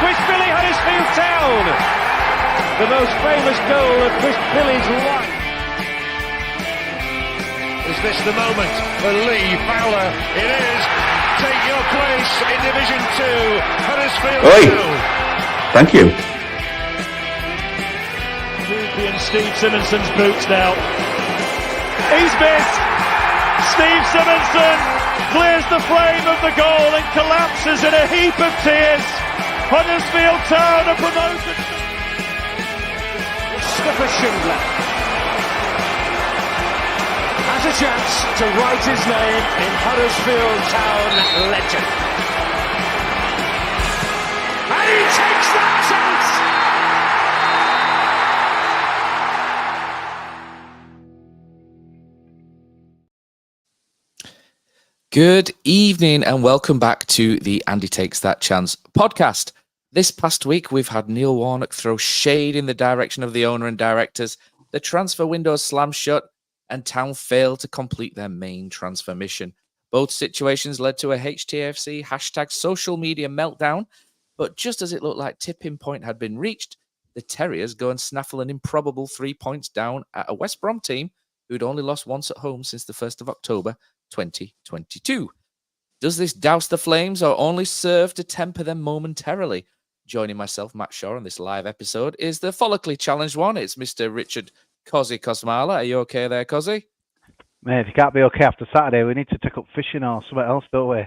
Quishbilly Huddersfield Town! The most famous goal of Quishbilly's life. Is this the moment for Lee Fowler? It is. Take your place in Division 2, Huddersfield Town. Thank you. Champion Steve Simonson's boots now. He's missed. Steve Simonson clears the flame of the goal and collapses in a heap of tears. Huddersfield Town are promoted. Christopher Schindler has a chance to write his name in Huddersfield Town legend. And he takes that chance! Good evening and welcome back to the Andy Takes That Chance podcast. This past week, we've had Neil Warnock throw shade in the direction of the owner and directors. The transfer window slammed shut and Town failed to complete their main transfer mission. Both situations led to a HTFC hashtag social media meltdown, but just as it looked like tipping point had been reached, the Terriers go and snaffle an improbable 3 points down at a West Brom team who'd only lost once at home since the 1st of October 2022. Does this douse the flames or only serve to temper them momentarily? Joining myself, Matt Shaw, on this live episode is the follically challenged one. It's Mr. Richard Kosi Kosmala. Are you okay there, Kosi? Mate, if you can't be okay after Saturday, we need to take up fishing or something else, don't we?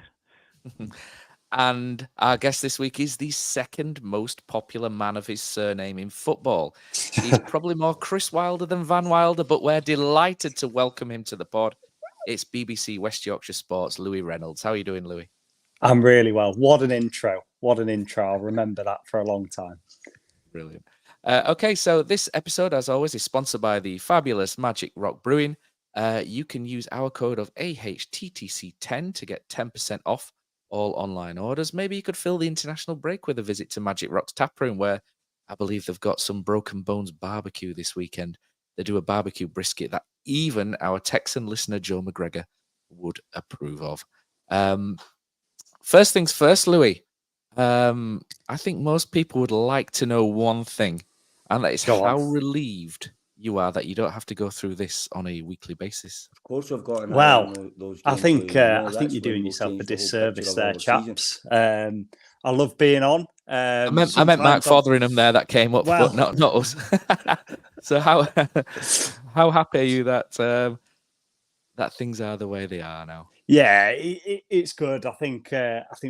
And our guest this week is the second most popular man of his surname in football. He's probably more Chris Wilder than Van Wilder, but we're delighted to welcome him to the pod. It's BBC West Yorkshire Sport's Louis Reynolds. How are you doing, Louis? I'm really well. What an intro. What an intro. I'll remember that for a long time. Brilliant. Okay, so this episode, as always, is sponsored by the fabulous Magic Rock Brewing. You can use our code of AHTTC10 to get 10% off all online orders. Maybe you could fill the international break with a visit to Magic Rock's taproom, where I believe they've got some Broken Bones barbecue this weekend. They do a barbecue brisket that even our Texan listener, Joe McGregor, would approve of. First things first, Louis. I think most people would like to know one thing, and that is how relieved you are that you don't have to go through this on a weekly basis. Of course, I've got. I think you're doing yourself a disservice there, chaps. I love being on. I meant Mark Fotheringham there. That came up, but not us. So how happy are you that things are the way they are now? Yeah, it's good. I think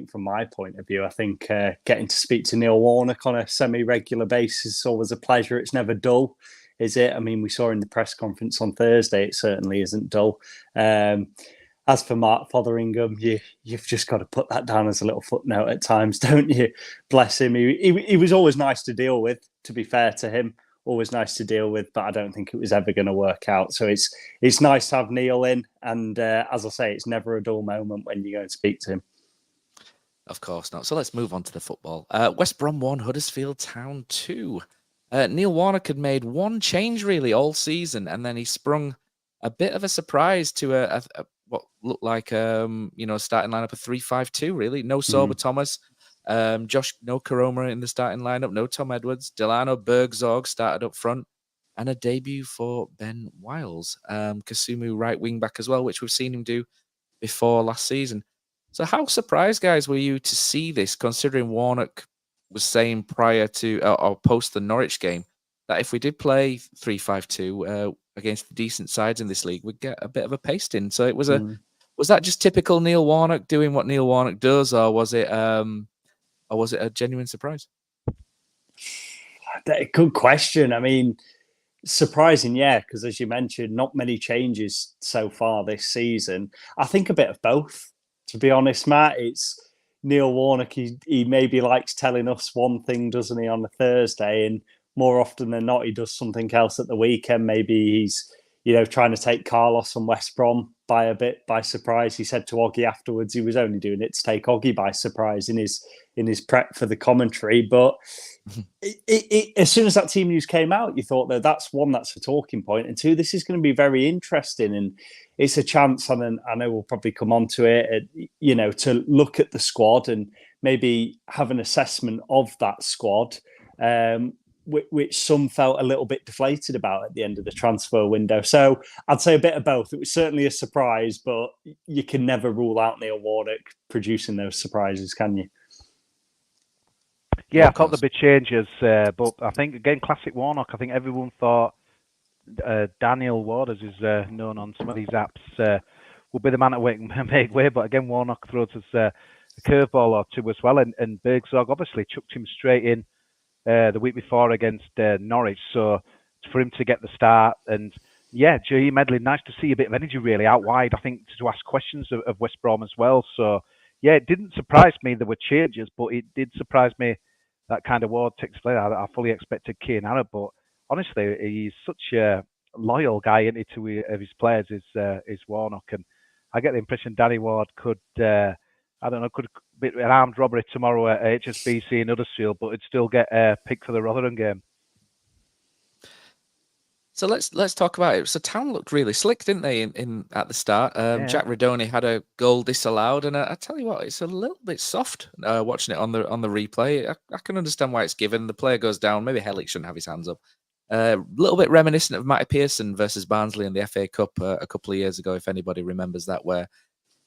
from my point of view, I think getting to speak to Neil Warnock on a semi-regular basis is always a pleasure. It's never dull, is it? I mean, we saw in the press conference on Thursday, it certainly isn't dull. As for Mark Fotheringham, you've just got to put that down as a little footnote at times, don't you? Bless him. He was always nice to deal with, to be fair to him. Always nice to deal with, but I don't think it was ever going to work out. So it's nice to have Neil in. And as I say, it's never a dull moment when you go and speak to him. Of course not. So let's move on to the football. West Brom 1, Huddersfield Town 2. Neil Warnock had made one change really all season, and then he sprung a bit of a surprise to a what looked like starting lineup of 3-5-2. Really, no Sorba Thomas, Josh no Karoma in the starting lineup, no Tom Edwards, Delano Burgzorg started up front, and a debut for Ben Wiles, Kasumu right wing back as well, which we've seen him do before last season. So how surprised, guys, were you to see this, considering Warnock was saying prior to or post the Norwich game that if we did play 3-5-2 against the decent sides in this league, we'd get a bit of a pasting. So it was was that just typical Neil Warnock doing what Neil Warnock does, or was it a genuine surprise? Good question. I mean, surprising, yeah, because as you mentioned, not many changes so far this season. I think a bit of both, to be honest, Matt. It's Neil Warnock, he maybe likes telling us one thing, doesn't he, on a Thursday, and more often than not, he does something else at the weekend. Maybe he's, trying to take Carlos and West Brom by surprise. He said to Oggy afterwards he was only doing it to take Oggy by surprise in his prep for the commentary. But as soon as that team news came out, you thought that's a talking point, and two, this is going to be very interesting, and it's a chance. And I know we'll probably come on to it, to look at the squad and maybe have an assessment of that squad, which some felt a little bit deflated about at the end of the transfer window. So I'd say a bit of both. It was certainly a surprise, but you can never rule out Neil Warnock producing those surprises, can you? Yeah, I thought there'd be changes, but I think, again, classic Warnock. I think everyone thought Daniel Ward, as is known on some of these apps, will be the man to make way. But again, Warnock throws us a curveball or two as well. And Burgzorg obviously chucked him straight in the week before against Norwich. So for him to get the start, and yeah, J.E. Medley, nice to see a bit of energy really out wide, I think, to ask questions of West Brom as well. So yeah, it didn't surprise me there were changes, but it did surprise me that kind of Ward takes place. I fully expected Kane Arab, but honestly, he's such a loyal guy into his players is Warnock, and I get the impression Danny Ward could could be an armed robbery tomorrow at HSBC in Huddersfield, but he'd still get picked for the Rotherham game. So let's talk about it. So Town looked really slick, didn't they? In at the start, Jack Rudoni had a goal disallowed, and I tell you what, it's a little bit soft watching it on the replay. I can understand why it's given. The player goes down. Maybe Hellick shouldn't have his hands up. A little bit reminiscent of Matty Pearson versus Barnsley in the FA Cup a couple of years ago, if anybody remembers that, where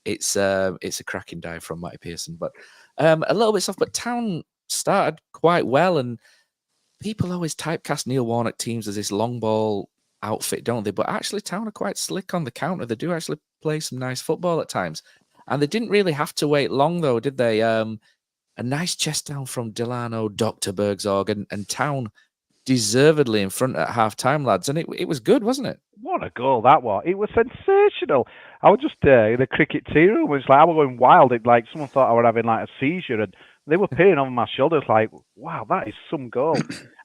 it's a cracking dive from Matty Pearson, but a little bit soft. But Town started quite well, and people always typecast Neil Warnock teams as this long ball outfit, don't they? But actually, Town are quite slick on the counter. They do actually play some nice football at times. And they didn't really have to wait long, though, did they? A nice chest down from Delano, Dr. Burgzorg, and Town deservedly in front at half-time, lads. And it was good, wasn't it? What a goal that was. It was sensational. I was just in the cricket tea room. It was like I was going wild. It like someone thought I was having like a seizure, and they were peering over my shoulders like, wow, that is some goal.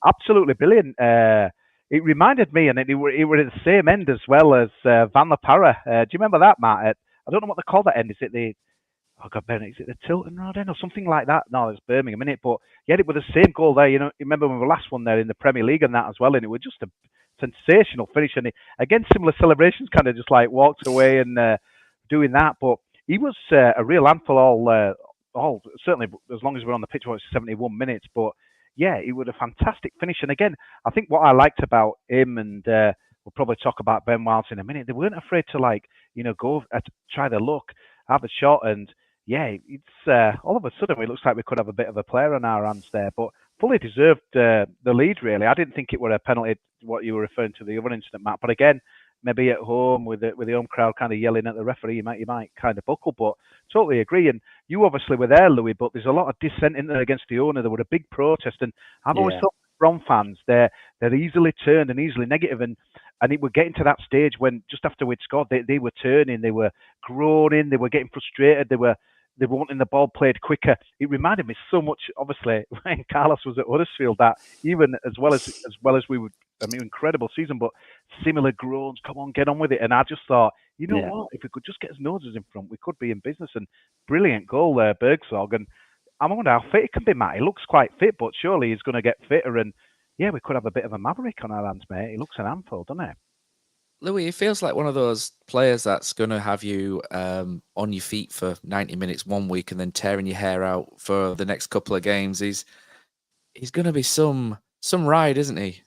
Absolutely brilliant. It reminded me, and it were at the same end as well as Van La Parra. Do you remember that, Matt? I don't know what they call that end. Is it the is it the Tilton Road end or something like that? No, it's Birmingham, isn't it? But yeah, it was the same goal there. You know, you remember when the last one there in the Premier League and that as well, and it was just a sensational finish. And again, similar celebrations, kind of just like walked away and doing that. But he was a real handful all certainly as long as we're on the pitch for 71 minutes. But yeah, it was a fantastic finish. And again, I think what I liked about him, and we'll probably talk about Ben Wiles in a minute, they weren't afraid to go try the look, have a shot, and yeah, it's all of a sudden it looks like we could have a bit of a player on our hands there, but fully deserved the lead really. I didn't think it were a penalty, what you were referring to the other incident, Matt, but again, maybe at home with the home crowd kind of yelling at the referee, you might kind of buckle, but totally agree. And you obviously were there, Louis, but there's a lot of dissent in there against the owner. There were a big protest, and I've always thought Brom fans, they're easily turned and easily negative, and it were getting to that stage when just after we'd scored, they were turning, they were groaning, they were getting frustrated, they were wanting the ball played quicker. It reminded me so much, obviously, when Carlos was at Huddersfield, that even as well as we would, incredible season, but similar groans, come on, get on with it. And I just thought, what, if we could just get his noses in front, we could be in business. And brilliant goal there, Burgzorg. And I wonder how fit he can be, Matt. He looks quite fit, but surely he's going to get fitter. And yeah, we could have a bit of a maverick on our hands, mate. He looks an handful, doesn't he? Louis, it feels like one of those players that's going to have you on your feet for 90 minutes one week and then tearing your hair out for the next couple of games. He's going to be some ride, isn't he?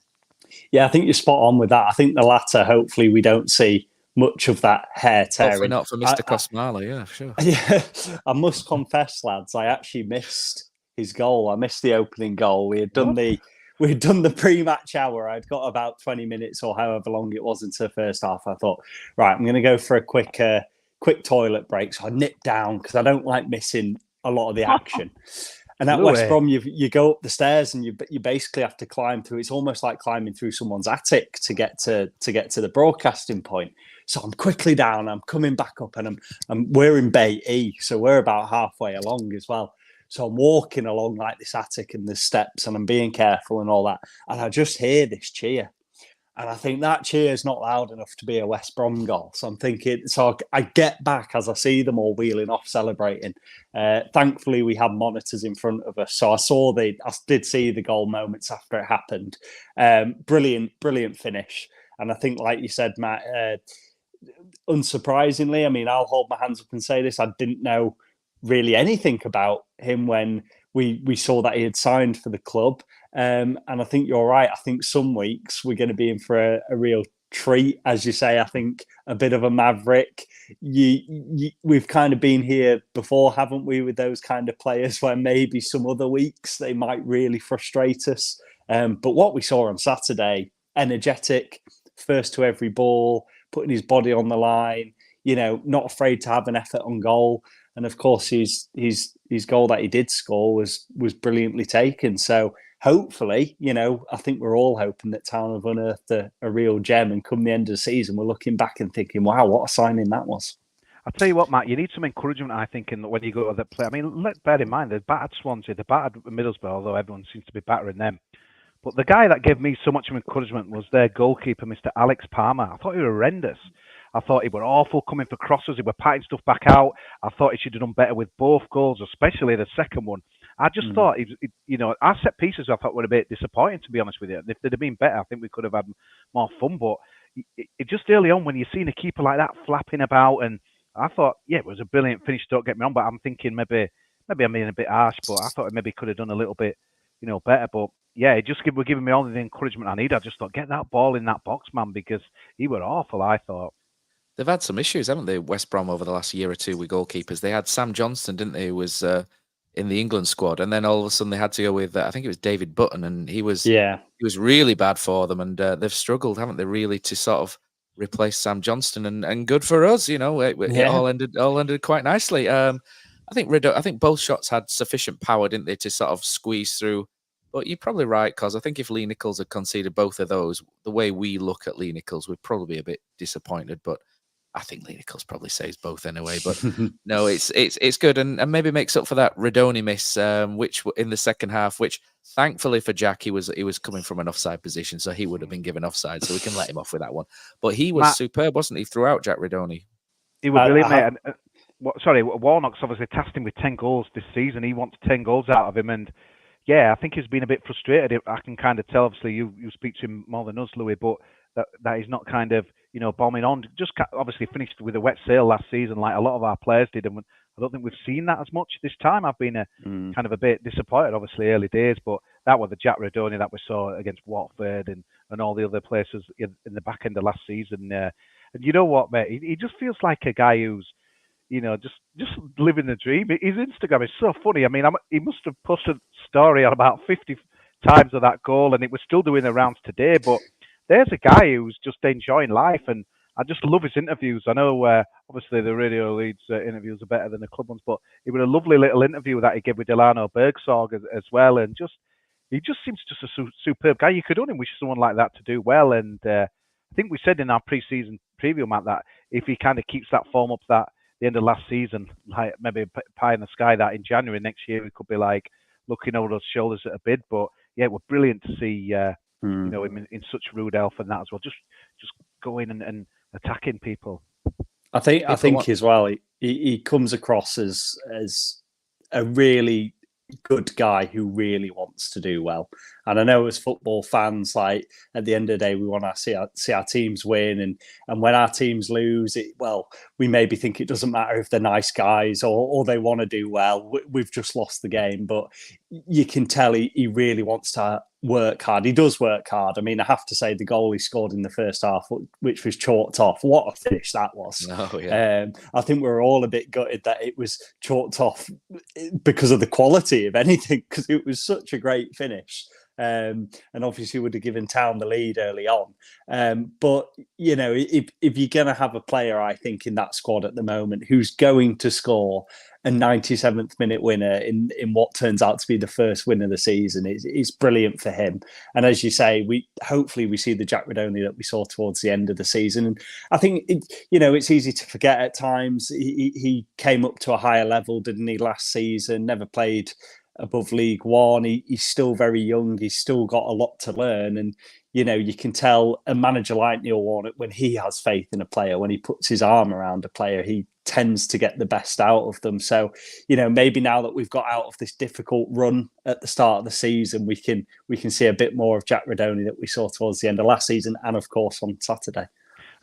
Yeah, I think you're spot on with that. I think the latter, hopefully we don't see much of that hair tearing. Hopefully not for Mr. Kosmala, yeah, sure. Yeah, I must confess, lads, I actually missed his goal. I missed the opening goal. We had done the pre-match hour. I'd got about 20 minutes or however long it was into the first half. I thought, right, I'm going to go for a quick toilet break. So I nipped down because I don't like missing a lot of the action. And at West Brom, you go up the stairs and you basically have to climb through. It's almost like climbing through someone's attic to get to the broadcasting point. So I'm quickly down. I'm coming back up, and we're in Bay E, so we're about halfway along as well. So I'm walking along like this attic and the steps, and I'm being careful and all that. And I just hear this cheer. And I think that cheer is not loud enough to be a West Brom goal. So I'm thinking, I get back as I see them all wheeling off, celebrating. Thankfully, we had monitors in front of us. So I did see the goal moments after it happened. Brilliant finish. And I think, like you said, Matt, unsurprisingly, I'll hold my hands up and say this. I didn't know really anything about him when we saw that he had signed for the club. And I think you're right. I think some weeks we're going to be in for a real treat, as you say. I think a bit of a maverick. We've kind of been here before, haven't we, with those kind of players where maybe some other weeks they might really frustrate us. But what we saw on Saturday, energetic, first to every ball, putting his body on the line, not afraid to have an effort on goal. And of course, his goal that he did score was brilliantly taken. So hopefully, I think we're all hoping that Town have unearthed a real gem, and come the end of the season, we're looking back and thinking, wow, what a signing that was. I'll tell you what, Matt, you need some encouragement, I think, when you go to the play. I mean, bear in mind, they're battered Swansea, they're battered Middlesbrough, although everyone seems to be battering them. But the guy that gave me so much encouragement was their goalkeeper, Mr. Alex Palmer. I thought he was horrendous. I thought he were awful coming for crosses. He were patting stuff back out. I thought he should have done better with both goals, especially the second one. I just thought, our set pieces I thought were a bit disappointing, to be honest with you. If they'd have been better, I think we could have had more fun. But it just early on, when you're seeing a keeper like that flapping about, and I thought, yeah, it was a brilliant finish, don't get me wrong, but I'm thinking maybe I'm being a bit harsh, but I thought it maybe could have done a little bit, better. But yeah, it just were giving me all the encouragement I need. I just thought, get that ball in that box, man, because he were awful, I thought. They've had some issues, haven't they, West Brom, over the last year or two with goalkeepers. They had Sam Johnston, didn't they, who was in the England squad, and then all of a sudden they had to go with, I think it was David Button, and he was really bad for them, and they've struggled, haven't they, really, to sort of replace Sam Johnston, and good for us, it all ended quite nicely. I think both shots had sufficient power, didn't they, to sort of squeeze through. But you're probably right, because I think if Lee Nichols had conceded both of those, the way we look at Lee Nichols, we'd probably be a bit disappointed. But I think Lee Nichols probably saves both anyway. But no, it's good, and maybe makes up for that Rudoni miss, which in the second half, which thankfully for Jack, he was coming from an offside position, so he would have been given offside, so we can let him off with that one. But he was superb, wasn't he, throughout, Jack Rudoni? He was brilliant, mate. Warnock's obviously tasked him with 10 goals this season. He wants 10 goals out of him, and yeah, I think he's been a bit frustrated. I can kind of tell. Obviously, you speak to him more than us, Louis, but that he's not kind of bombing on. Just obviously finished with a wet sail last season, like a lot of our players did, and I don't think we've seen that as much this time. I've been kind of a bit disappointed, obviously early days, but that was the Jack Rudoni that we saw against Watford and all the other places in the back end of last season. And you know what, mate? He just feels like a guy who's just living the dream. His Instagram is so funny. I mean, he must have posted a story on about 50 times of that goal, and it was still doing the rounds today. But there's a guy who's just enjoying life, and I just love his interviews. I know obviously the Radio Leeds interviews are better than the club ones, but it was a lovely little interview that he gave with Delano Burgzorg as well, and he just seems just a superb guy. You could only wish someone like that to do well, and I think we said in our pre-season preview, Matt, that if he kind of keeps that form up that the end of last season, like maybe pie in the sky, that in January next year we could be like looking over those shoulders at a bid. But yeah, it was brilliant to see him in such rude health and that as well. Just going and attacking people. I think as well, he comes across as a really good guy who really wants to do well. And I know as football fans, like at the end of the day, we want to see our teams win, and when our teams lose, we maybe think it doesn't matter if they're nice guys or they want to do well. We've just lost the game, but you can tell he really wants to work hard. He does work hard. I mean, I have to say the goal he scored in the first half, which was chalked off, what a finish that was. Oh, yeah. I think we're all a bit gutted that it was chalked off because of the quality of anything, because it was such a great finish. And obviously would have given Town the lead early on. But, if you're going to have a player, I think, in that squad at the moment who's going to score a 97th minute winner in what turns out to be the first win of the season, it's brilliant for him. And as you say, hopefully we see the Jack Rudoni that we saw towards the end of the season. And I think, it's easy to forget at times. He came up to a higher level, didn't he, last season, never played above League One. He's still very young. He's still got a lot to learn. And, you can tell a manager like Neil Warnock, when he has faith in a player, when he puts his arm around a player, he tends to get the best out of them. So, maybe now that we've got out of this difficult run at the start of the season, we can see a bit more of Jack Rudoni that we saw towards the end of last season and, of course, on Saturday.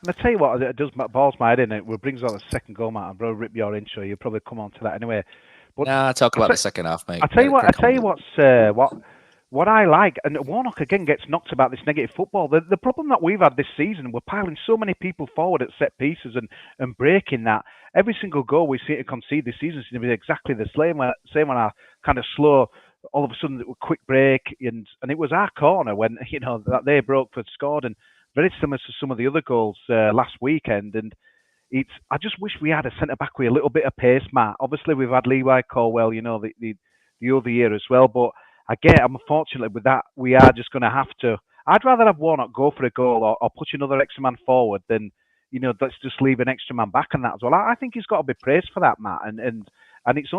And I tell you what, it does balls my head in it. It brings on the second goal, Matt. I'll probably rip your intro. You'll probably come on to that anyway. But Nah, talk about the second half, mate. I tell you what I like, and Warnock again gets knocked about this negative football. The problem that we've had this season, we're piling so many people forward at set pieces and breaking that. Every single goal we seem to concede this season seems to be exactly the same when I kind of slow, all of a sudden quick break, and it was our corner when that they broke for scored, and very similar to some of the other goals last weekend. And I just wish we had a centre back with a little bit of pace, Matt. Obviously we've had Levi Colwell, the other year as well, but again, unfortunately with that, we are just going to have to. I'd rather have Warnock go for a goal or push another extra man forward than let's just leave an extra man back on that as well. I think he's got to be praised for that, Matt, and it's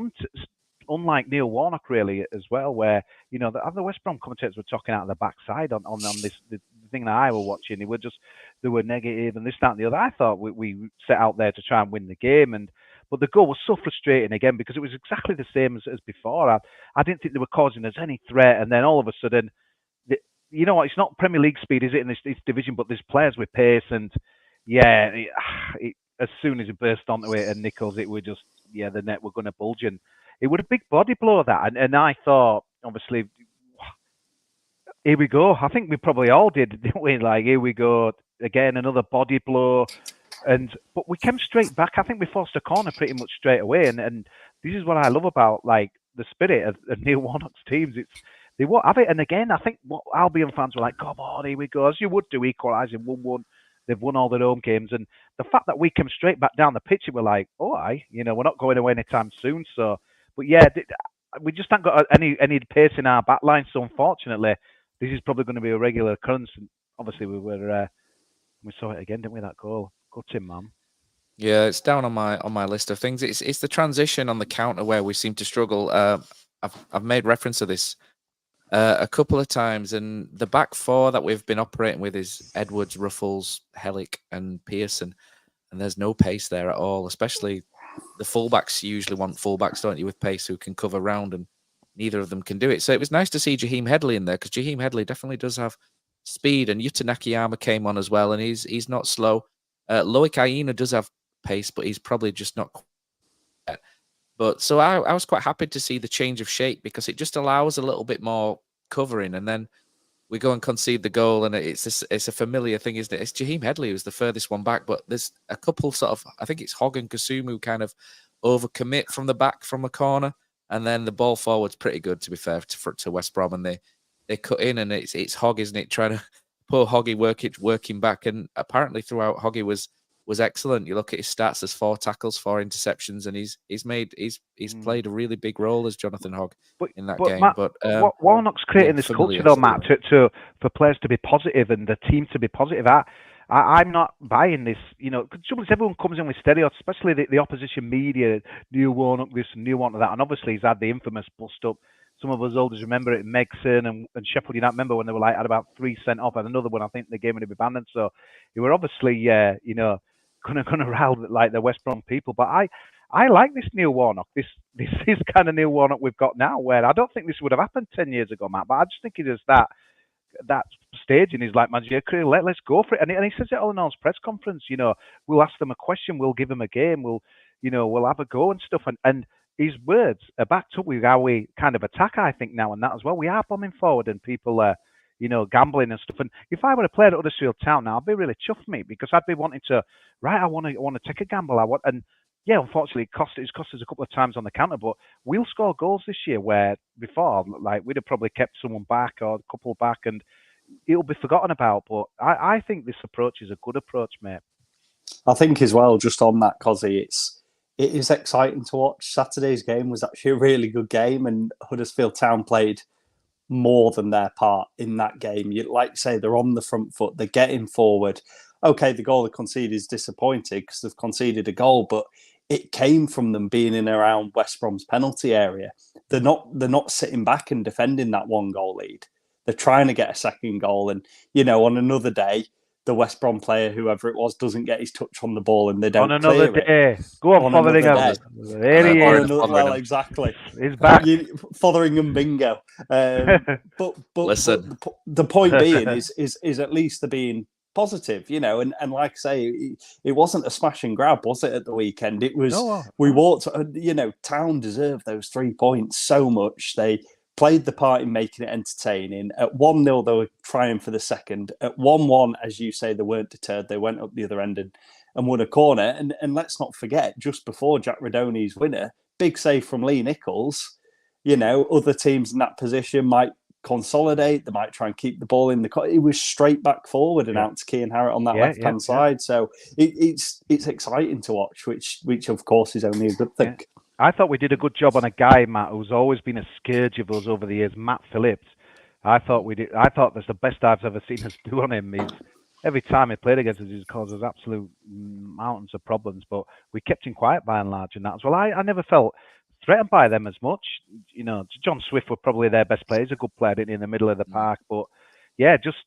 unlike Neil Warnock really as well, where the West Brom commentators were talking out of the backside on this the thing that I were watching. They were negative and this, that, and the other. I thought we set out there to try and win the game, but the goal was so frustrating again because it was exactly the same as before. I didn't think they were causing us any threat, and then all of a sudden, it's not Premier League speed, is it, in this division? But there's players with pace, and as soon as it burst onto it and Nichols, it was just the net were going to bulge, and it was a big body blow that, and I thought obviously. Here we go. I think we probably all did, didn't we? Like, here we go again, another body blow, but we came straight back. I think we forced a corner pretty much straight away, and this is what I love about like the spirit of Neil Warnock's teams. They won't have it, and again, I think what Albion fans were like, "Come on, here we go," as you would do, equalising 1-1. They've won all their home games, and the fact that we came straight back down the pitch, we're like, "Oh, we're not going away anytime soon." So, but we just haven't got any pace in our back line. So unfortunately. This is probably going to be a regular occurrence. And obviously, we saw it again, didn't we? That goal, good Tim, man. Yeah, it's down on my list of things. It's the transition on the counter where we seem to struggle. I've made reference to this a couple of times, and the back four that we've been operating with is Edwards, Ruffles, Hellick, and Pearson, and there's no pace there at all. Especially the fullbacks. You usually want fullbacks, don't you, with pace who can cover round, and neither of them can do it. So it was nice to see Jaheim Headley in there because Jaheim Headley definitely does have speed, and Yuta Nakayama came on as well, and he's not slow. Loic Aina does have pace, but he's probably just not quite yet. But so I was quite happy to see the change of shape because it just allows a little bit more covering, and then we go and concede the goal, and it's a familiar thing, isn't it? It's Jaheim Headley who's the furthest one back, but there's a couple sort of, I think it's Hogg and Kasumu who kind of overcommit from the back from a corner. And then the ball forward's pretty good, to be fair, to West Brom, and they cut in, and it's Hogg, isn't it? Trying to poor Hoggy working back, and apparently throughout Hoggy was excellent. You look at his stats: there's 4 tackles, 4 interceptions, and he's played a really big role as Jonathan Hogg in that game. Matt, but Warnock's creating this culture, though, Matt, for players to be positive and the team to be positive. I'm not buying this, because everyone comes in with stereotypes, especially the opposition media, Neil Warnock this and Neil Warnock that, and obviously he's had the infamous bust up. Some of us olders remember it, Megson and Sheffield United, remember when they were like had about 3 sent off, and another one, I think the game would be banned, and so they were obviously, going to rile like the West Brom people, but I like this Neil Warnock, this is kind of Neil Warnock we've got now, where I don't think this would have happened 10 years ago, Matt, but I just think it is that stage in his managerial career, let's go for it. And he says it all in his press conference, we'll ask them a question, we'll give them a game, we'll have a go and stuff. And his words are backed up with how we kind of attack, I think, now and that as well. We are bombing forward and people are, gambling and stuff. And if I were to play at Huddersfield Town now, I'd be really chuffed, me, because I'd be wanting to, I want to take a gamble. Yeah, unfortunately, it's cost us a couple of times on the counter, but we'll score goals this year where before, we'd have probably kept someone back or a couple back and it'll be forgotten about. But I think this approach is a good approach, mate. I think as well, just on that, Kosi, it is exciting to watch. Saturday's game was actually a really good game, and Huddersfield Town played more than their part in that game. You like to say, they're on the front foot, they're getting forward. Okay, the goal they conceded is disappointing because they've conceded a goal, but it came from them being in and around West Brom's penalty area. They're not sitting back and defending that 1-goal lead. They're trying to get a second goal. And, on another day, the West Brom player, whoever it was, doesn't get his touch on the ball and they don't on another day. Go on Fotheringham. There he is. Well, exactly. He's back. Fotheringham bingo. But listen. the point being is at least they're being positive, you know, and like I say, it wasn't a smash and grab, was it, at the weekend? It was, No. we walked, you know, Town deserved those 3 points so much. They played the part in making it entertaining. At 1-0, they were trying for the second. At 1-1, as you say, they weren't deterred. They went up the other end and won a corner. And let's not forget, just before Jack Rudoni's winner, big save from Lee Nichols. You know, other teams in that position might consolidate. They might try and keep the ball in the. It was straight back forward and out to Kean Harrett on that left-hand side. So it's exciting to watch, which of course is only a good thing. Yeah. I thought we did a good job on a guy, Matt, who's always been a scourge of us over the years, Matt Phillips. I thought that's the best I've ever seen us do on him. He's, every time he played against us, he's caused us absolute mountains of problems. But we kept him quiet by and large, and that as well. I never felt threatened by them as much. You know, John Swift were probably their best player. He's a good player, didn't he, in the middle of the park. But yeah, just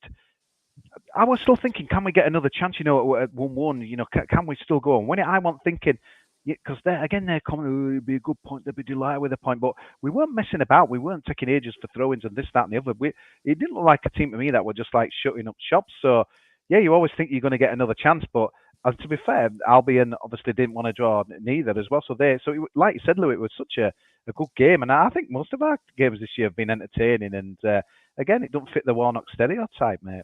I was still thinking, can we get another chance? You know, at 1-1, you know, can we still go on win it? I wasn't thinking. Because they're coming, it'd be a good point, they'd be delighted with a point. But we weren't messing about. We weren't taking ages for throw-ins and this, that, and the other. It didn't look like a team to me that were just like shutting up shops. So, yeah, you always think you're going to get another chance. But to be fair, Albion obviously didn't want to draw neither as well. So, like you said, Louis, it was such a good game. And I think most of our games this year have been entertaining. And again, it don't fit the Warnock stereotype, mate.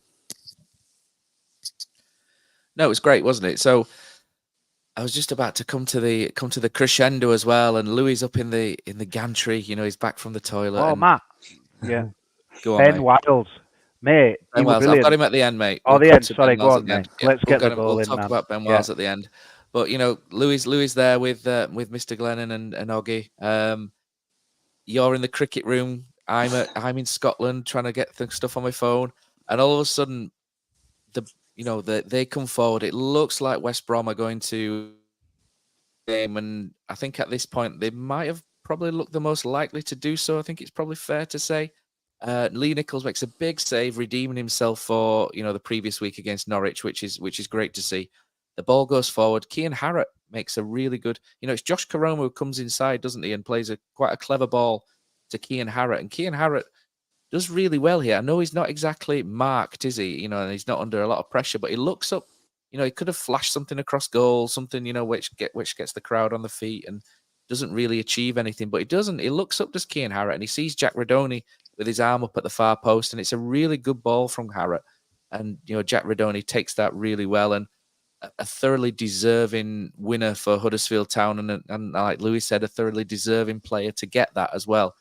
No, it was great, wasn't it? So I was just about to come to the crescendo as well, and Louis up in the gantry. You know, he's back from the toilet. Oh, Matt, yeah. Go on, Ben mate. Wiles, mate. Ben Wiles. I've got him at the end, mate. Oh, We'll the come end. to Sorry, Ben go Wiles on, at the end. mate. Let's get the ball we'll in talk now. about Ben Wiles at the end. But you know, Louis there with Mr. Glennon and Oggy. You're in the cricket room. I'm in Scotland trying to get stuff on my phone, and all of a sudden, they come forward. It looks like West Brom are going to game, and I think at this point they might have probably looked the most likely to do so. I think it's probably fair to say. Lee Nichols makes a big save, redeeming himself for the previous week against Norwich, which is great to see. The ball goes forward. Kean Harrett makes a really good. It's Josh Caroma who comes inside, doesn't he, and plays quite a clever ball to Kean Harrett, and Kean Harrett does really well here. I know he's not exactly marked, is he? And he's not under a lot of pressure, but he looks up. He could have flashed something across goal, something, which gets the crowd on the feet and doesn't really achieve anything. But he doesn't. He looks up to Kean Harrett and he sees Jack Rudoni with his arm up at the far post, and it's a really good ball from Harrett. And, Jack Rudoni takes that really well, and a thoroughly deserving winner for Huddersfield Town. And like Louis said, a thoroughly deserving player to get that as well.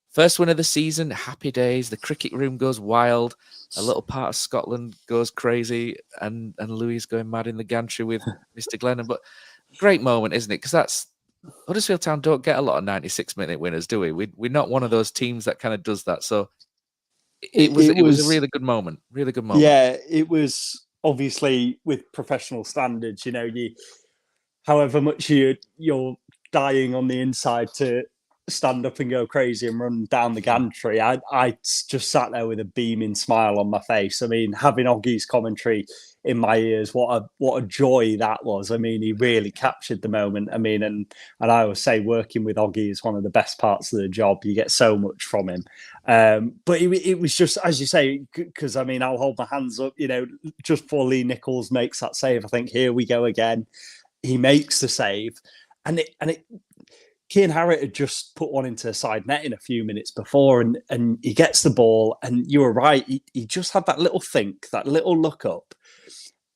First win of the season, happy days. The cricket room goes wild. A little part of Scotland goes crazy, and Louis is going mad in the gantry with Mr. Glennon. But great moment, isn't it? Because that's Huddersfield Town don't get a lot of 96-minute winners, do we? We're not one of those teams that kind of does that. So it was a really good moment. Really good moment. Yeah, it was obviously with professional standards. However much you're dying on the inside to stand up and go crazy and run down the gantry, I just sat there with a beaming smile on my face. I mean, having Oggy's commentary in my ears, what a joy that was. I mean, he really captured the moment. I mean, and I always say working with Oggy is one of the best parts of the job. You get so much from him. But it was just, as you say, because I mean, I'll hold my hands up, just before Lee Nichols makes that save, I think, here we go again. He makes the save, and Kean Harrett had just put one into side netting a few minutes before, and he gets the ball, and you were right. He just had that little think, that little look up.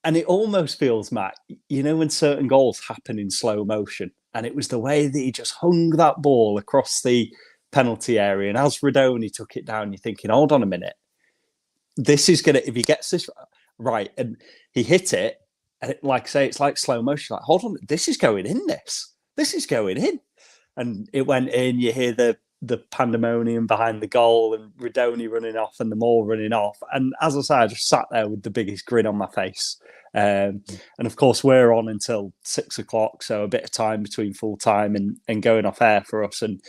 And it almost feels, Matt, when certain goals happen in slow motion, and it was the way that he just hung that ball across the penalty area. And as Rudoni took it down, you're thinking, hold on a minute. This is going to, if he gets this right, and he hit it, and like I say, it's like slow motion. Like, hold on, this is going in, this is going in. And it went in. You hear the pandemonium behind the goal, and Rudoni running off, and them all running off. And as I say, I just sat there with the biggest grin on my face. And of course, we're on until 6 o'clock, so a bit of time between full time and going off air for us. And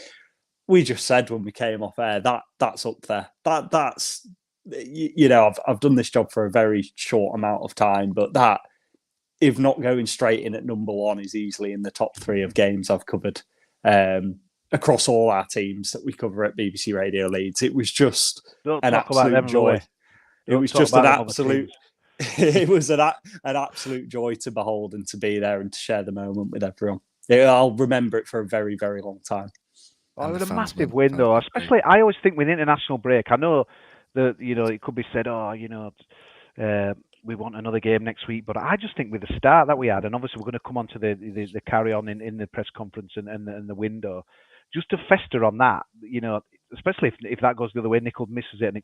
we just said when we came off air that's up there. That's I've done this job for a very short amount of time, but that, if not going straight in at number one, is easily in the top 3 of games I've covered. Across all our teams that we cover at BBC Radio Leeds. It was just an absolute joy. It was just an absolute It was an absolute joy to behold and to be there and to share the moment with everyone. I'll remember it for a very, very long time. Oh, it And was the a fans massive will- win, though. fans will Especially, I always think with international break, I know that, it could be said, we want another game next week, but I just think with the start that we had, and obviously we're going to come on to the carry on in the press conference and the window, just to fester on that, especially if that goes the other way, Nickel misses it and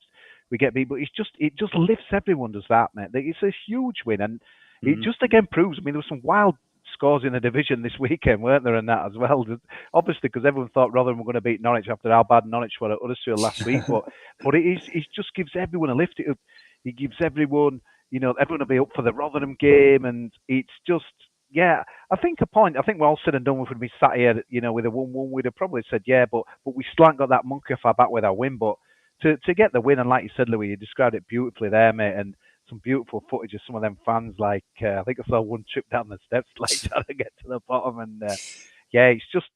we get beat, but it just lifts everyone, does that, mate? It's a huge win, and it just again proves. I mean, there were some wild scores in the division this weekend, weren't there, and that as well. Obviously, because everyone thought Rotherham were going to beat Norwich after how bad Norwich were at Huddersfield last week, but it just gives everyone a lift. It gives everyone, everyone will be up for the Rotherham game, and it's just, yeah. I think we're all said and done with, when we sat here, with a 1-1, we'd have probably said, yeah, but we still haven't got that monkey off our back with our win. But to get the win, and like you said, Louis, you described it beautifully there, mate, and some beautiful footage of some of them fans. Like I think I saw one trip down the steps, like trying to get to the bottom, and it's just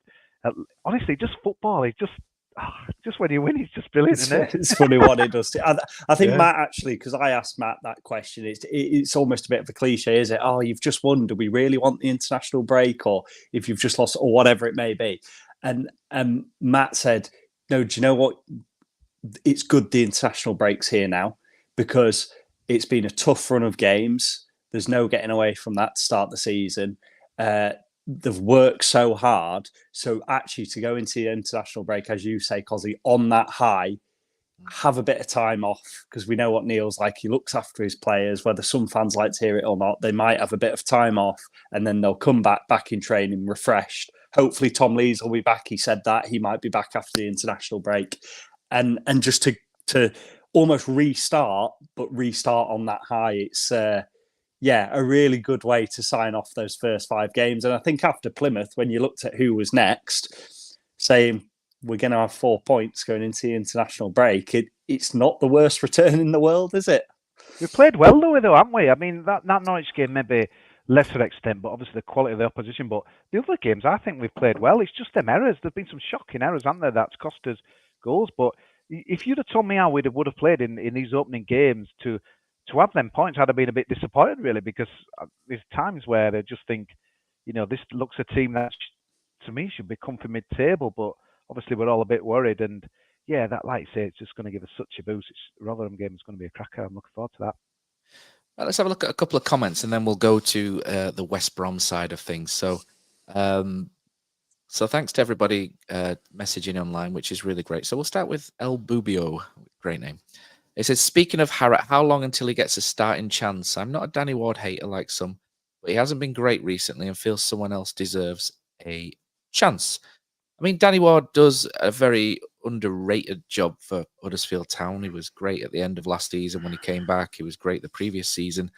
honestly just football. It's just when you win, it's just brilliant, isn't it? It's funny what it does. I think Matt, actually, because I asked Matt that question, it's almost a bit of a cliche, is it? Oh, you've just won. Do we really want the international break? Or if you've just lost, or whatever it may be. And Matt said, no, do you know what? It's good the international break's here now, because it's been a tough run of games. There's no getting away from that to start the season. They've worked so hard. So actually to go into the international break, as you say, Kosi, on that high, have a bit of time off, because we know what Neil's like. He looks after his players, whether some fans like to hear it or not. They might have a bit of time off, and then they'll come back in training refreshed. Hopefully Tom Lees will be back. He said that he might be back after the international break. And just to almost restart, but restart on that high. It's a really good way to sign off those first 5 games. And I think after Plymouth, when you looked at who was next, saying we're going to have 4 points going into the international break, it's not the worst return in the world, is it? We played well, Louis, though, haven't we? I mean, that Norwich game maybe lesser extent, but obviously the quality of the opposition. But the other games, I think we've played well. It's just them errors. There's been some shocking errors, haven't there, that's cost us goals. But if you'd have told me how we would have played in these opening games to have them points, I'd have been a bit disappointed, really, because there's times where I just think, this looks a team that, to me, should be comfy mid-table, but obviously we're all a bit worried. And yeah, that, like you say, it's just going to give us such a boost. Rotherham game is going to be a cracker. I'm looking forward to that. Well, let's have a look at a couple of comments, and then we'll go to the West Brom side of things. So thanks to everybody messaging online, which is really great. So we'll start with El Bubio. Great name. It says, speaking of Harrott, how long until he gets a starting chance? I'm not a Danny Ward hater like some, but he hasn't been great recently and feels someone else deserves a chance. I mean, Danny Ward does a very underrated job for Huddersfield Town. He was great at the end of last season when he came back. He was great the previous season.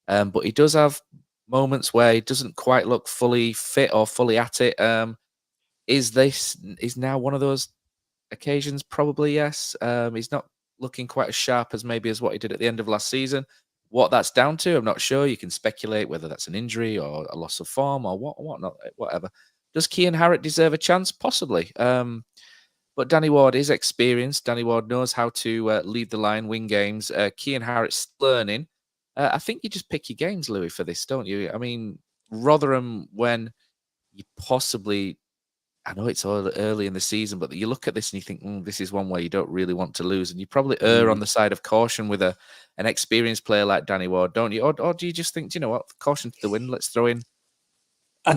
But he does have moments where he doesn't quite look fully fit or fully at it. Is now one of those occasions? Probably, yes. He's not looking quite as sharp as what he did at the end of last season. What that's down to, I'm not sure. You can speculate whether that's an injury or a loss of form or whatever. Does Cian Harrott deserve a chance? Possibly. But Danny Ward is experienced. Danny Ward knows how to lead the line, win games. Cian Harrott's learning. I think you just pick your games, Louis, for this, don't you? I mean, Rotherham, when you possibly, I know it's all early in the season, but you look at this and you think, this is one where you don't really want to lose. And you probably err on the side of caution with an experienced player like Danny Ward, don't you? Or do you just think, you know what, caution to the wind, let's throw in. I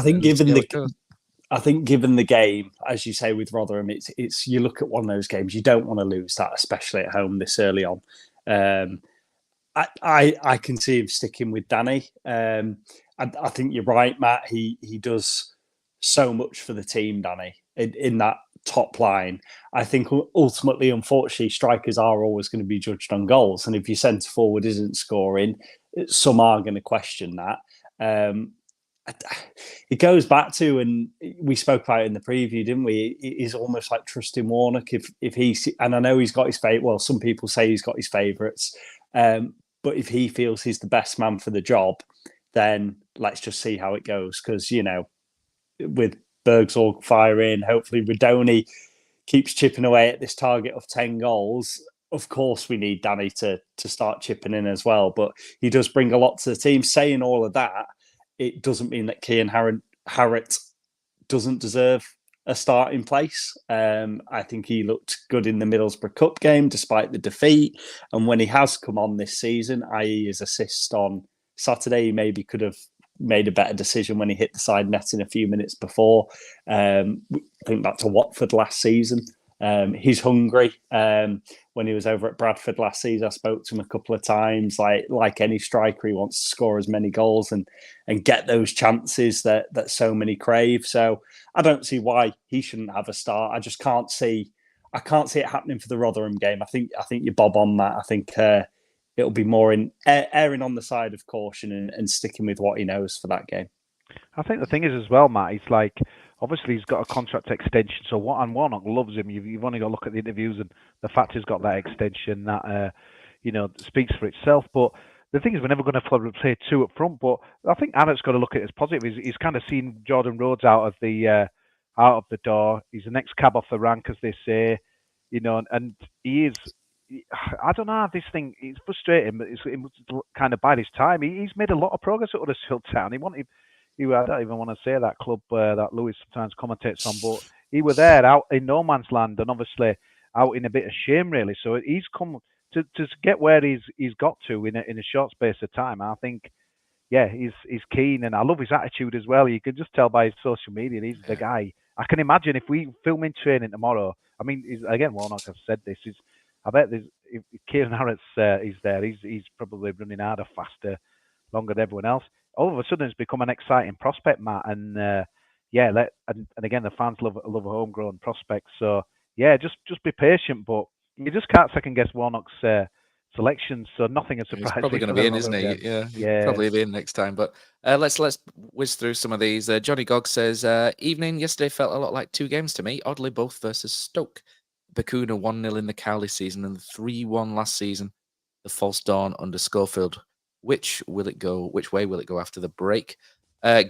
think given the game, as you say with Rotherham, it's you look at one of those games, you don't want to lose that, especially at home this early on. I can see him sticking with Danny. I think you're right, Matt. He does so much for the team, Danny, in that top line. I think ultimately, unfortunately, strikers are always going to be judged on goals, and if your centre forward isn't scoring, some are going to question that. It goes back to, and we spoke about it in the preview, didn't we? It is almost like trusting Warnock. If he, and I know he's got his favourite. Well, some people say he's got his favourites, but if he feels he's the best man for the job, then let's just see how it goes. Because with Burgzorg firing, hopefully Rudoni keeps chipping away at this target of 10 goals. of course, we need Danny to start chipping in as well. But he does bring a lot to the team. Saying all of that, it doesn't mean that Cian Harrett doesn't deserve a starting place. I think he looked good in the Middlesbrough Cup game, despite the defeat. And when he has come on this season, i.e. his assist on Saturday, he maybe could have made a better decision when he hit the side netting a few minutes before. Think back to Watford last season. He's hungry. When he was over at Bradford last season, I spoke to him a couple of times. Like any striker, he wants to score as many goals and get those chances that so many crave. So I don't see why he shouldn't have a start. I just can't see. I can't see it happening for the Rotherham game. I think you're bob on that. I think it'll be more in erring on the side of caution and sticking with what he knows for that game. I think the thing is as well, Matt, it's like, obviously he's got a contract extension, so Warnock loves him. You've only got to look at the interviews and the fact he's got that extension that speaks for itself. But the thing is, we're never going to play two up front. But I think Annett's got to look at it as positive. He's kind of seen Jordan Rhodes out of the door. He's the next cab off the rank, as they say, and he is. I don't know. This thing, it's frustrating, but it must kind of bide his time. He's made a lot of progress at Huddersfield Town. I don't even want to say that club that Louis sometimes commentates on, but he was there out in no man's land and obviously out in a bit of shame, really. So he's come to get where he's got to in a short space of time. I think, he's keen, and I love his attitude as well. You can just tell by his social media, he's the guy. I can imagine if we film in training tomorrow. I mean, again, Warnock have said this. I bet if Cian Harrett's is there, he's probably running harder, faster, longer than everyone else. All of a sudden, it's become an exciting prospect, Matt. And and again, the fans love a homegrown prospect. So just be patient, but you just can't second guess Warnock's selection. So nothing is surprising. He's probably going to be in, isn't he? Yeah, probably be in next time. But let's whiz through some of these. Johnny Gogg says, "Evening yesterday felt a lot like two games to me. Oddly, both versus Stoke. Bakuna 1-0 in the Cowley season and 3-1 last season. The false dawn under Schofield. Which way will it go after the break?"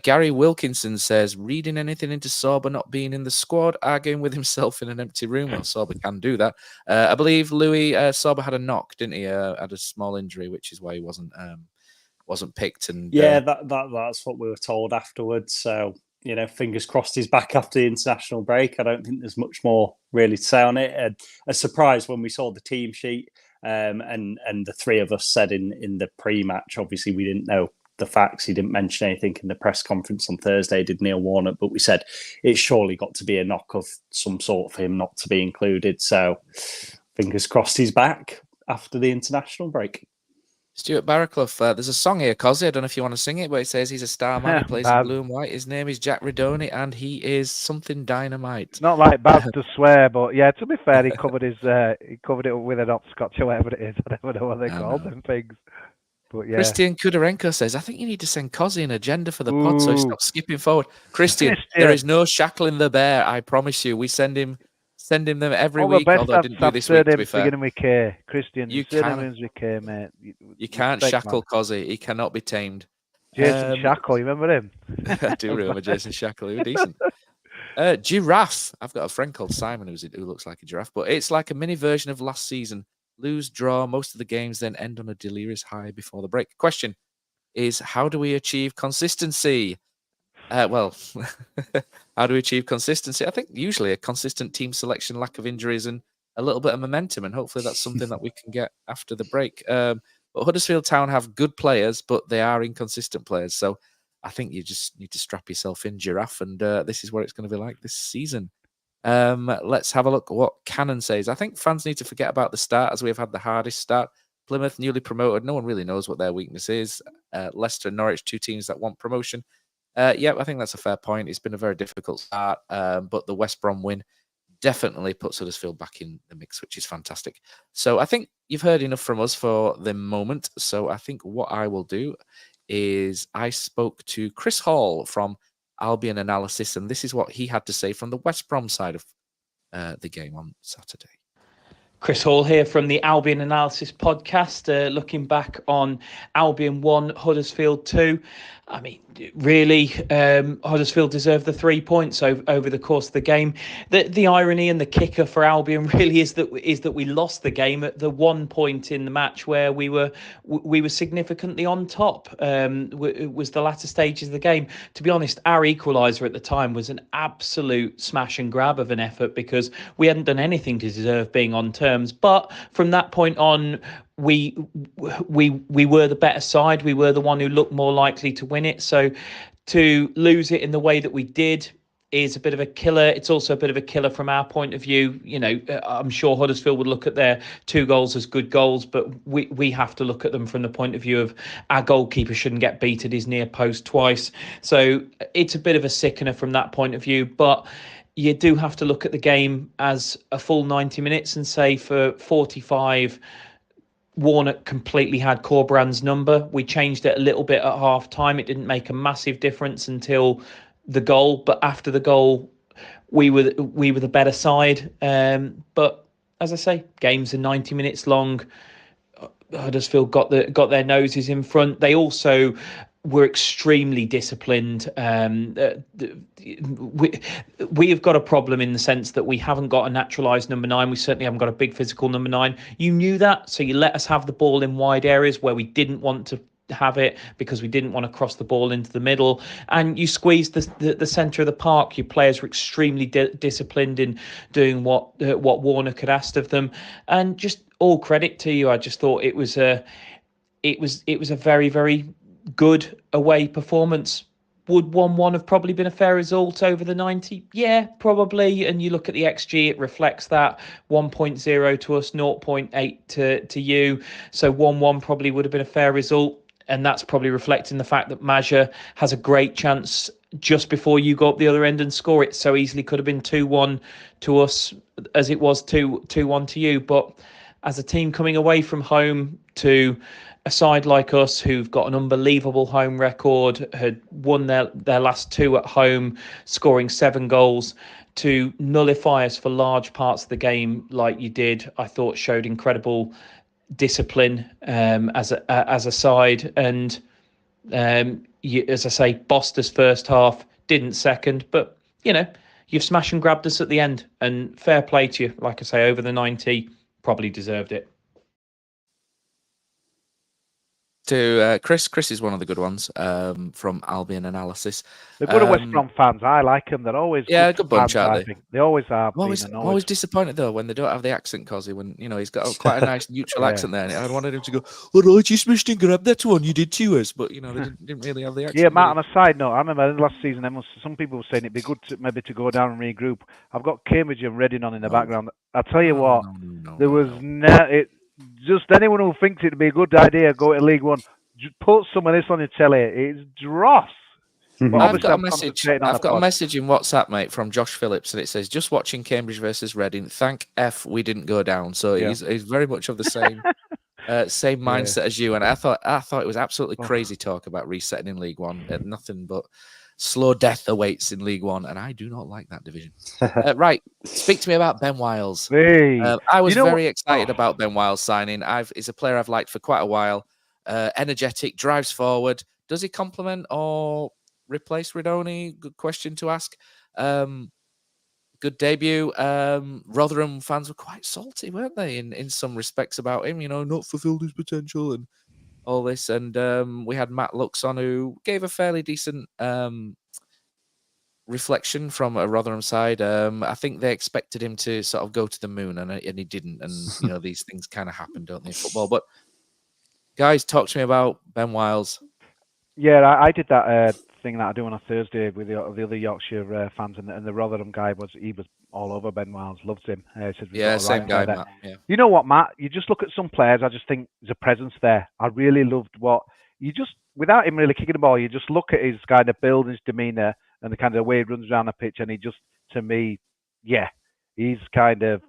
Gary Wilkinson says, "Reading anything into Sorba not being in the squad, arguing with himself in an empty room." Well, Sorba can do that. I believe Louis Sorba had a knock, didn't he? Had a small injury, which is why he wasn't picked. And that's what we were told afterwards. So fingers crossed he's back after the international break. I don't think there's much more really to say on it. A surprise when we saw the team sheet. And the three of us said in the pre-match, obviously we didn't know the facts. He didn't mention anything in the press conference on Thursday, did Neil Warnock, but we said it's surely got to be a knock of some sort for him not to be included. So fingers crossed he's back after the international break. Stuart Barraclough, there's a song here, Kosi. I don't know if you want to sing it, but it says he's a star man. He plays in blue and white. His name is Jack Rudoni, and he is something dynamite. It's not like Baz to swear, but to be fair, he covered it with an hopscotch or whatever it is. I don't know what they call them things. But yeah. Christian Kudarenko says, "I think you need to send Kosi an agenda for the pod so he stops skipping forward." Christian, there is no shackling the bear. I promise you. We send him them every week. Although I didn't do this week, to be fair. Beginning with K. Christian, you begins with K, mate. You can't shackle Kosi. He cannot be tamed. Jason Shackle, you remember him? I do remember Jason Shackle. He was decent. Giraffe. I've got a friend called Simon who looks like a giraffe, but it's like a mini version of last season. Lose, draw most of the games, then end on a delirious high before the break. Question is, how do we achieve consistency? How do we achieve consistency? I think usually a consistent team selection, lack of injuries, and a little bit of momentum, and hopefully that's something that we can get after the break. But Huddersfield Town have good players, but they are inconsistent players. So I think you just need to strap yourself in, Giraffe, and this is what it's going to be like this season. Let's have a look at what Cannon says. "I think fans need to forget about the start, as we have had the hardest start. Plymouth, newly promoted, no one really knows what their weakness is. Leicester and Norwich, two teams that want promotion." I think that's a fair point. It's been a very difficult start, but the West Brom win definitely puts Huddersfield back in the mix, which is fantastic. So I think you've heard enough from us for the moment. So I think what I will do is I spoke to Chris Hall from Albion Analysis, and this is what he had to say from the West Brom side of the game on Saturday. Chris Hall here from the Albion Analysis podcast, looking back on Albion 1, Huddersfield 2. I mean, really, Huddersfield deserved the 3 points over the course of the game. The irony and the kicker for Albion really is that we lost the game at the 1 point in the match where we were significantly on top. It was the latter stages of the game. To be honest, our equaliser at the time was an absolute smash and grab of an effort because we hadn't done anything to deserve being on terms. But from that point on, we were the better side. We were the one who looked more likely to win it. So to lose it in the way that we did is a bit of a killer. It's also a bit of a killer from our point of view. You know, I'm sure Huddersfield would look at their 2 goals as good goals, but we have to look at them from the point of view of our goalkeeper shouldn't get beat at his near post twice. So it's a bit of a sickener from that point of view. But you do have to look at the game as a full 90 minutes and say for 45, Warnock completely had Corbrand's number. We changed it a little bit at half time. It didn't make a massive difference until the goal, but after the goal, we were the better side. But as I say, games are 90 minutes long. Huddersfield got their noses in front. They also were extremely disciplined. We have got a problem in the sense that we haven't got a naturalised number 9. We certainly haven't got a big physical number 9. You knew that, so you let us have the ball in wide areas where we didn't want to have it because we didn't want to cross the ball into the middle, and you squeezed the centre of the park. Your players were extremely disciplined in doing what Warnock had asked of them, and just all credit to you. I just thought it was a very, very good away performance. Would 1-1 have probably been a fair result over the 90? Yeah, probably. And you look at the XG, it reflects that. 1.0 to us, 0.8 to you. So 1-1 probably would have been a fair result. And that's probably reflecting the fact that Maja has a great chance just before you go up the other end and score it. So easily could have been 2-1 to us as it was 2-1 to you. But as a team coming away from home to a side like us who've got an unbelievable home record, had won their last 2 at home, scoring 7 goals, to nullify us for large parts of the game like you did, I thought showed incredible discipline as a side. And as I say, bossed us first half, didn't second, but you know, you've smashed and grabbed us at the end, and fair play to you. Like I say, over the 90, probably deserved it. To Chris is one of the good ones from Albion Analysis. They're good at West Brom fans. I like them. They're always a good bunch, aren't they? They always are. I'm always disappointed though when they don't have the accent, Kosi. When he's got quite a nice neutral accent there, and I wanted him to go, "All right, you smashed and grabbed that one. You did to us," but they didn't really have the accent. Yeah, Matt. On a side note, I remember last season, some people were saying it'd be good to go down and regroup. I've got Cambridge and Reading on in the background. I'll tell you what, there was just anyone who thinks it'd be a good idea go to League One. Just put some of this on your telly. It's dross. I've got a message in WhatsApp, mate, from Josh Phillips, and it says, "Just watching Cambridge versus Reading. Thank F we didn't go down." So he's very much of the same same mindset as you. And I thought it was absolutely crazy talk about resetting in League One. Nothing but slow death awaits in League One, and I do not like that division. Right, speak to me about Ben Wiles. Hey. I was very excited about Ben Wiles signing. He's a player I've liked for quite a while. Energetic, drives forward. Does he complement or replace Rudoni? Good question to ask. Good debut. Rotherham fans were quite salty, weren't they, in some respects about him? Not fulfilled his potential and all this. And we had Matt Lux on, who gave a fairly decent reflection from a Rotherham side. I think they expected him to sort of go to the moon, and he didn't. And these things kind of happen, don't they, in football? But guys, talk to me about Ben Wiles. Yeah, I did that thing that I do on a Thursday with the other Yorkshire fans, and the Rotherham guy was all over Ben Wiles, loves him. Said, same guy, Matt. Yeah. You know what, Matt? You just look at some players. I just think there's a presence there. I really loved without him really kicking the ball, you just look at his kind of build, his demeanour, and the kind of way he runs around the pitch, and he just, to me, he's kind of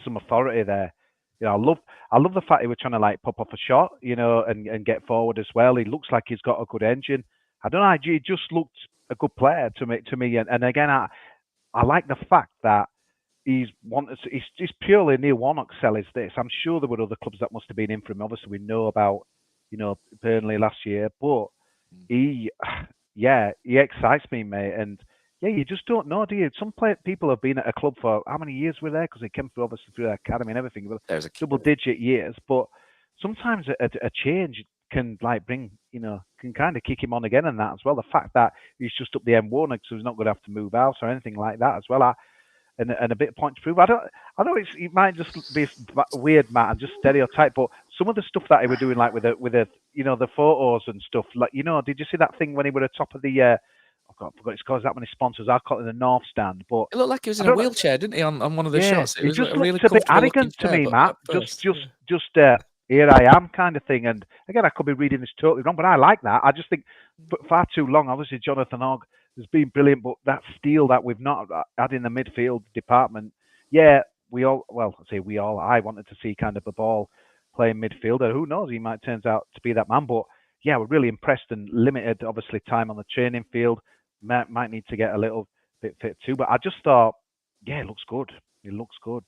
some authority there. I love the fact he was trying to pop off a shot, and get forward as well. He looks like he's got a good engine. I don't know. He just looked a good player to me. And again, I like the fact that he's purely Neil Warnock sell is this. I'm sure there were other clubs that must have been in for him. Obviously, we know about, Burnley last year, but he excites me, mate. And yeah, you just don't know, do you? Some people have been at a club for how many years were there? Because they came through, obviously, through the academy and everything. But There's a double-digit years. But sometimes a change can bring, can kind of kick him on again, and that as well. The fact that he's just up the M1, so he's not going to have to move house or anything like that as well. And a bit of point to prove. I know it might just be weird, Matt, and just stereotype, but some of the stuff that he were doing, like with the photos and stuff, like, did you see that thing when he were at the top of the I forgot it's called that many sponsors. I call it the North Stand, but it looked like he was in a wheelchair, didn't he? On one of the shots, it just looked a bit arrogant to me, Matt. Just here I am kind of thing. And again, I could be reading this totally wrong, but I like that. I just think far too long. Obviously, Jonathan Hogg has been brilliant, but that steel that we've not had in the midfield department, I wanted to see kind of the ball playing midfielder. Who knows? He might turn out to be that man, but yeah, we're really impressed and limited, obviously, time on the training field. Might need to get a little bit fit too, but I just thought, it looks good. It looks good.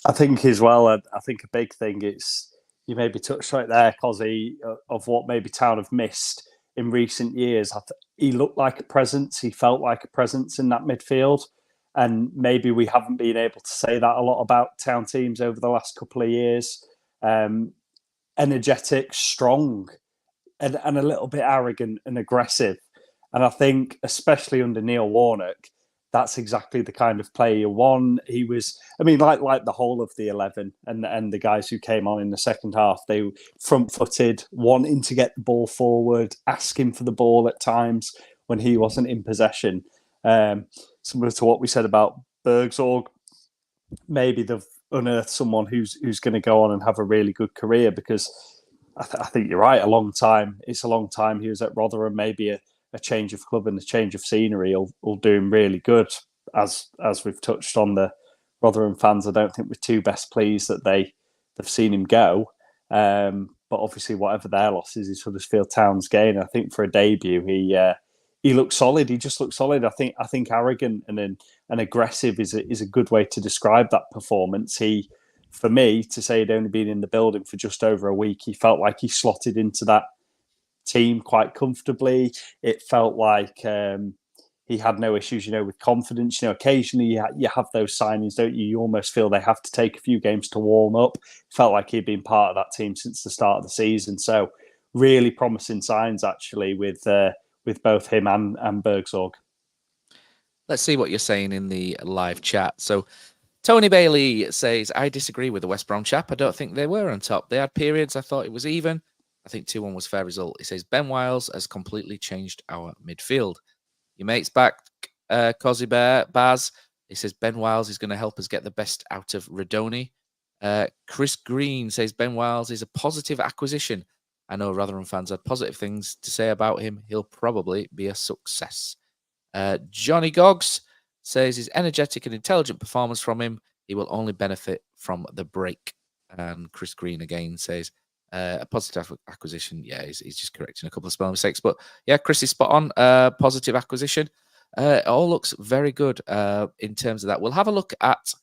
I think as well, I think a big thing is, you maybe touched right there, Kosi, of what maybe Town have missed in recent years. He looked like a presence. He felt like a presence in that midfield. And maybe we haven't been able to say that a lot about Town teams over the last couple of years. Energetic, strong, and a little bit arrogant and aggressive. And I think, especially under Neil Warnock, that's exactly the kind of player you want. He was, like the whole of the 11 and the guys who came on in the second half, they were front-footed, wanting to get the ball forward, asking for the ball at times when he wasn't in possession. Similar to what we said about Burgzorg, maybe they've unearthed someone who's going to go on and have a really good career, because I think you're right, it's a long time he was at Rotherham. Maybe a change of club and a change of scenery will do him really good. As we've touched on, the Rotherham fans, I don't think we're too best pleased that they've seen him go. But obviously, whatever their loss is Huddersfield Town's gain. I think for a debut, he looks solid. He just looks solid. I think arrogant and aggressive is a good way to describe that performance. For me, to say he'd only been in the building for just over a week, he felt like he slotted into that team quite comfortably. It felt like he had no issues, with confidence. Occasionally you have those signings, don't you? You almost feel they have to take a few games to warm up. Felt like he'd been part of that team since the start of the season. So really promising signs, actually, with both him and Burgzorg. Let's see what you're saying in the live chat. So Tony Bailey says, I disagree with the West Brom chap. I don't think they were on top. They had periods I thought it was even. I think 2-1 was fair result. He says, Ben Wiles has completely changed our midfield. Your mate's back, Kosi Baz. He says, Ben Wiles is going to help us get the best out of Rudoni. Chris Green says, Ben Wiles is a positive acquisition. I know Rotherham fans had positive things to say about him. He'll probably be a success. Johnny Goggs says, his energetic and intelligent performance from him, he will only benefit from the break. And Chris Green again says, a positive acquisition. Yeah, he's just correcting a couple of spelling mistakes. But yeah, Chris is spot on. Positive acquisition. It all looks very good in terms of that. We'll have a look at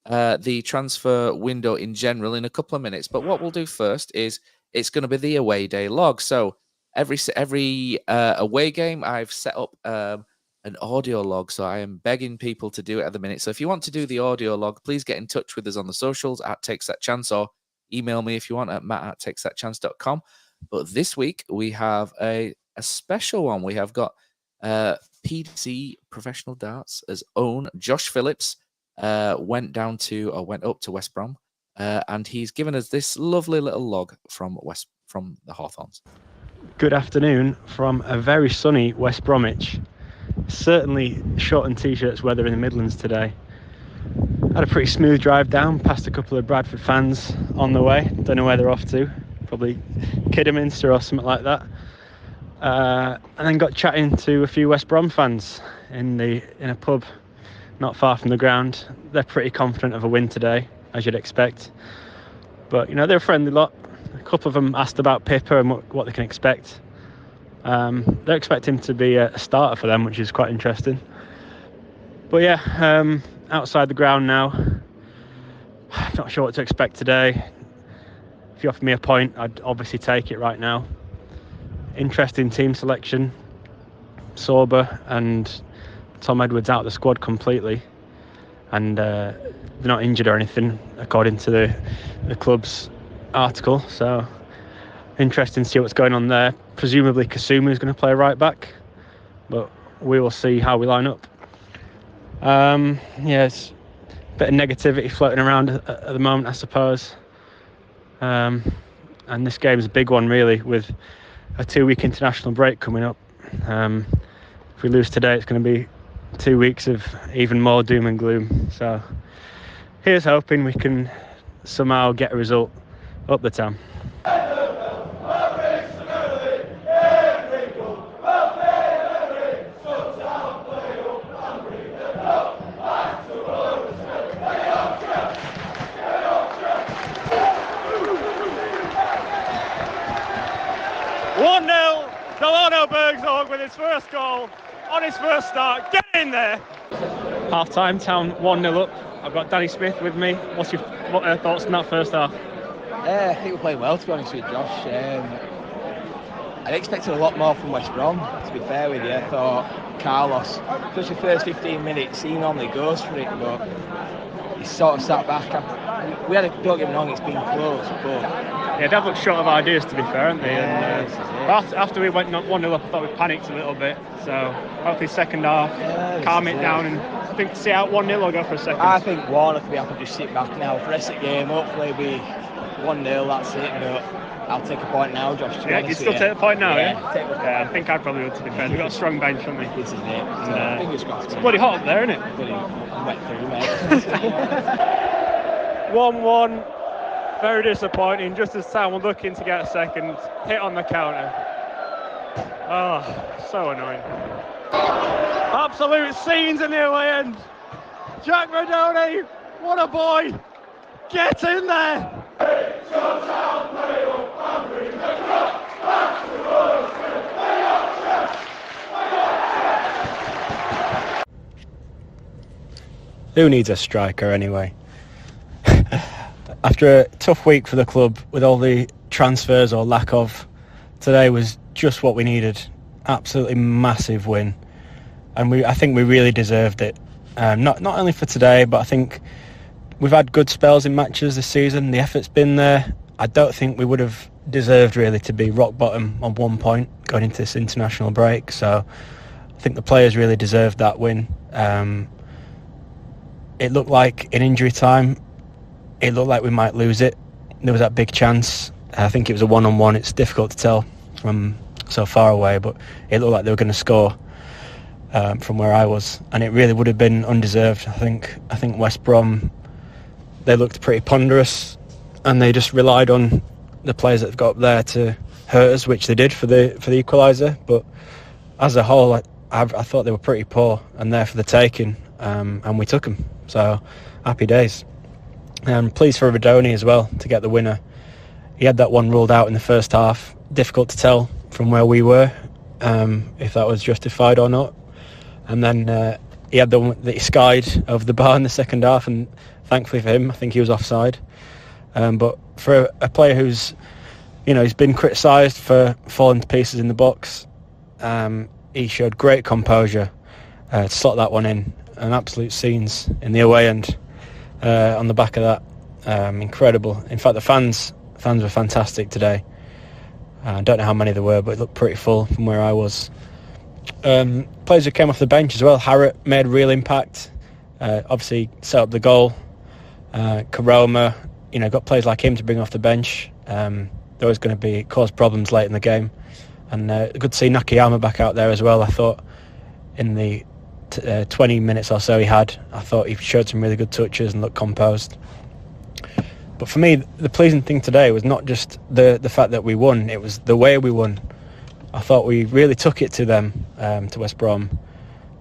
the transfer window in general in a couple of minutes. But what we'll do first is it's going to be the away day log. So every away game, I've set up an audio log. So I am begging people to do it at the minute. So if you want to do the audio log, please get in touch with us on the socials at Takes That Chance, or email me if you want at matt@takesthatchance.com. But this week we have a special one. We have got PDC Professional Darts' own Josh Phillips went up to West Brom, and he's given us this lovely little log from the Hawthorns. Good afternoon from a very sunny West Bromwich. Certainly short and t-shirts weather in the Midlands today. Had a pretty smooth drive down, past a couple of Bradford fans on the way. Don't know where they're off to. Probably Kidderminster or something like that. And then got chatting to a few West Brom fans in a pub not far from the ground. They're pretty confident of a win today, as you'd expect. But they're a friendly lot. A couple of them asked about Pippa and what they can expect. They're expecting to be a starter for them, which is quite interesting. But yeah, outside the ground now. Not sure what to expect today. If you offer me a point, I'd obviously take it right now. Interesting team selection. Sorba and Tom Edwards out of the squad completely, and they're not injured or anything according to the club's article, so interesting to see what's going on there. Presumably Kasuma is going to play right back, but we will see how we line up. It's a bit of negativity floating around at the moment, I suppose, and this game's a big one really, with a 2-week international break coming up. If we lose today, it's going to be 2 weeks of even more doom and gloom. So here's hoping we can somehow get a result up the town. 1-0, Delano Burgzorg with his first goal on his first start. Get in there! Half time, Town 1-0 up. I've got Danny Smith with me. What are thoughts on that first half? I think we played well, to be honest with you, Josh. I'd expected a lot more from West Brom, to be fair with you. I thought Carlos, especially the first 15 minutes, he normally goes for it, but he sort of sat back. Don't get me wrong, it's been close, but... Yeah, they've looked short of ideas, to be fair, haven't they? After we went 1-0 up, I thought we panicked a little bit. So hopefully second half, calm it down, and I think see out 1-0 or go for a second. I think Warnock will be happy to just sit back now for the rest of the game. Hopefully it'll be 1-0, that's it. But I'll take a point now, Josh. Yeah, you still take a point now, yeah? Yeah, I think I probably would, to be fair. We've got a strong bench, haven't we? This is it. Fingers crossed. It's bloody hot up there, isn't it? I'm wet through, mate. 1-1. Very disappointing, just as Sam was looking to get a second, hit on the counter. Oh, so annoying. Absolute scenes in the away end. Jack Rudoni, what a boy! Get in there! Who needs a striker anyway? After a tough week for the club with all the transfers or lack of, today was just what we needed. Absolutely massive win, and I think we really deserved it. Not only for today, but I think we've had good spells in matches this season. The effort's been there. I don't think we would have deserved really to be rock bottom on 1 point going into this international break. So I think the players really deserved that win. It looked like in injury time, it looked like we might lose it. There was that big chance. I think it was a 1-on-1. It's difficult to tell from so far away, but it looked like they were going to score from where I was, and it really would have been undeserved. I think West Brom, they looked pretty ponderous, and they just relied on the players that they've got up there to hurt us, which they did for the equaliser. But as a whole, I thought they were pretty poor and there for the taking, and we took them. So happy days. Pleased for Rudoni as well to get the winner. He had that one ruled out in the first half. Difficult to tell from where we were if that was justified or not. And then he had the one that he skied over the bar in the second half, and thankfully for him, I think he was offside. But for a player who's, he's been criticised for falling to pieces in the box, he showed great composure to slot that one in. An absolute scenes in the away end. On the back of that, incredible. In fact, the fans were fantastic today. I don't know how many there were, but it looked pretty full from where I was. Players who came off the bench as well. Harrott made a real impact. Obviously set up the goal. Karoma, got players like him to bring off the bench. There was going to cause problems late in the game. And good to see Nakayama back out there as well. I thought in the 20 minutes or so he had, I thought he showed some really good touches and looked composed. But for me, the pleasing thing today was not just the fact that we won, it was the way we won. I thought we really took it to them, to West Brom,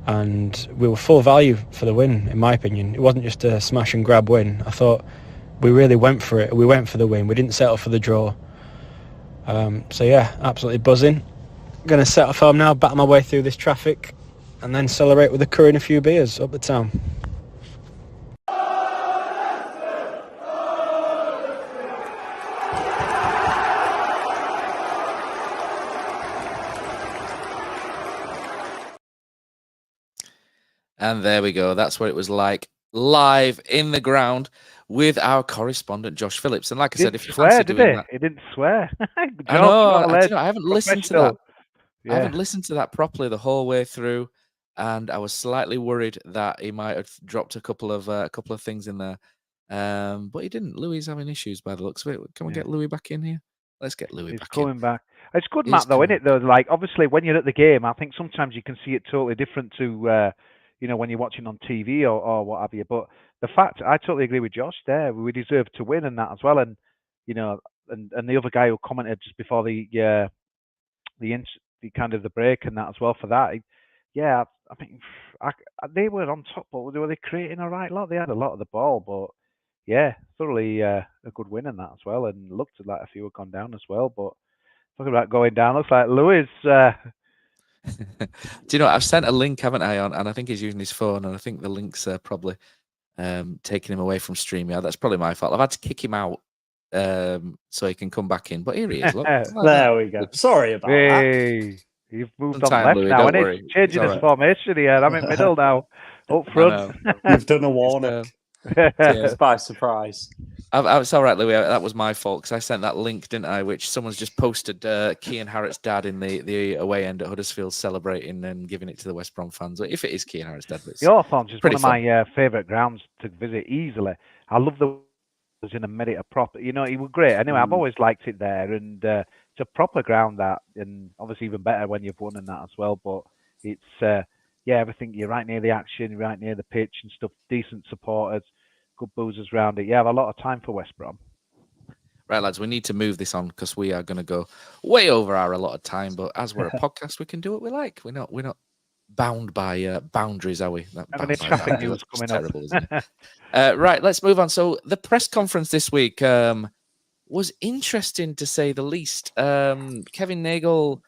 and we were full value for the win, in my opinion. It wasn't just a smash and grab win. I thought we really went for it. We went for the win. We didn't settle for the draw. So yeah, absolutely buzzing. Going to set off home now, battle my way through this traffic, and then celebrate with a curry and a few beers up the town. And there we go. That's what it was like live in the ground with our correspondent Josh Phillips. And like I said, if you fancy doing that, he didn't swear. I know. I haven't listened to that. Yeah. I haven't listened to that properly the whole way through, and I was slightly worried that he might have dropped a couple of things in there, but he didn't. Louis is having issues by the looks of it. Can we get Louis back in here? Let's get Louis back in. He's coming back. It's good, Matt, though, isn't it? Though, like obviously when you're at the game, I think sometimes you can see it totally different to when you're watching on TV or what have you. But the fact, I totally agree with Josh there. We deserve to win and that as well. And and the other guy who commented just before the kind of the break and that as well for that. I think they were on top, but were they creating a right lot? They had a lot of the ball, but thoroughly a good win in that as well. And looked like a few had gone down as well. But talking about going down, looks like Louis. Do you know, I've sent a link, haven't I, on, and I think he's using his phone, and I think the link's probably taking him away from StreamYard. That's probably my fault. I've had to kick him out so he can come back in. But here he is. Look. There we go. Sorry about that. You've moved on left Louis, now, and it's changing his formation here. I'm in middle now, up front. You've done a Warnock. It's by surprise. It's all right, Louis. That was my fault because I sent that link, didn't I? Which someone's just posted. Kean Harrett's dad in the away end at Huddersfield celebrating and giving it to the West Brom fans. If it is Kean Harrett's dad, but the Hawthorns is one of my favourite grounds to visit easily. I love the was in a minute a proper. He was great. Anyway, I've always liked it there, and it's a proper ground that, and obviously even better when you've won and that as well. But it's everything. You're right near the action, you're right near the pitch and stuff. Decent supporters, good boozers around it. I have a lot of time for West Brom. Right, lads, we need to move this on because we are going to go way over our allotted time. But as we're a podcast, we can do what we like. We're not bound by boundaries, are we? Traffic news coming terrible, isn't it? Right, let's move on. So the press conference this week was interesting to say the least. Kevin Nagel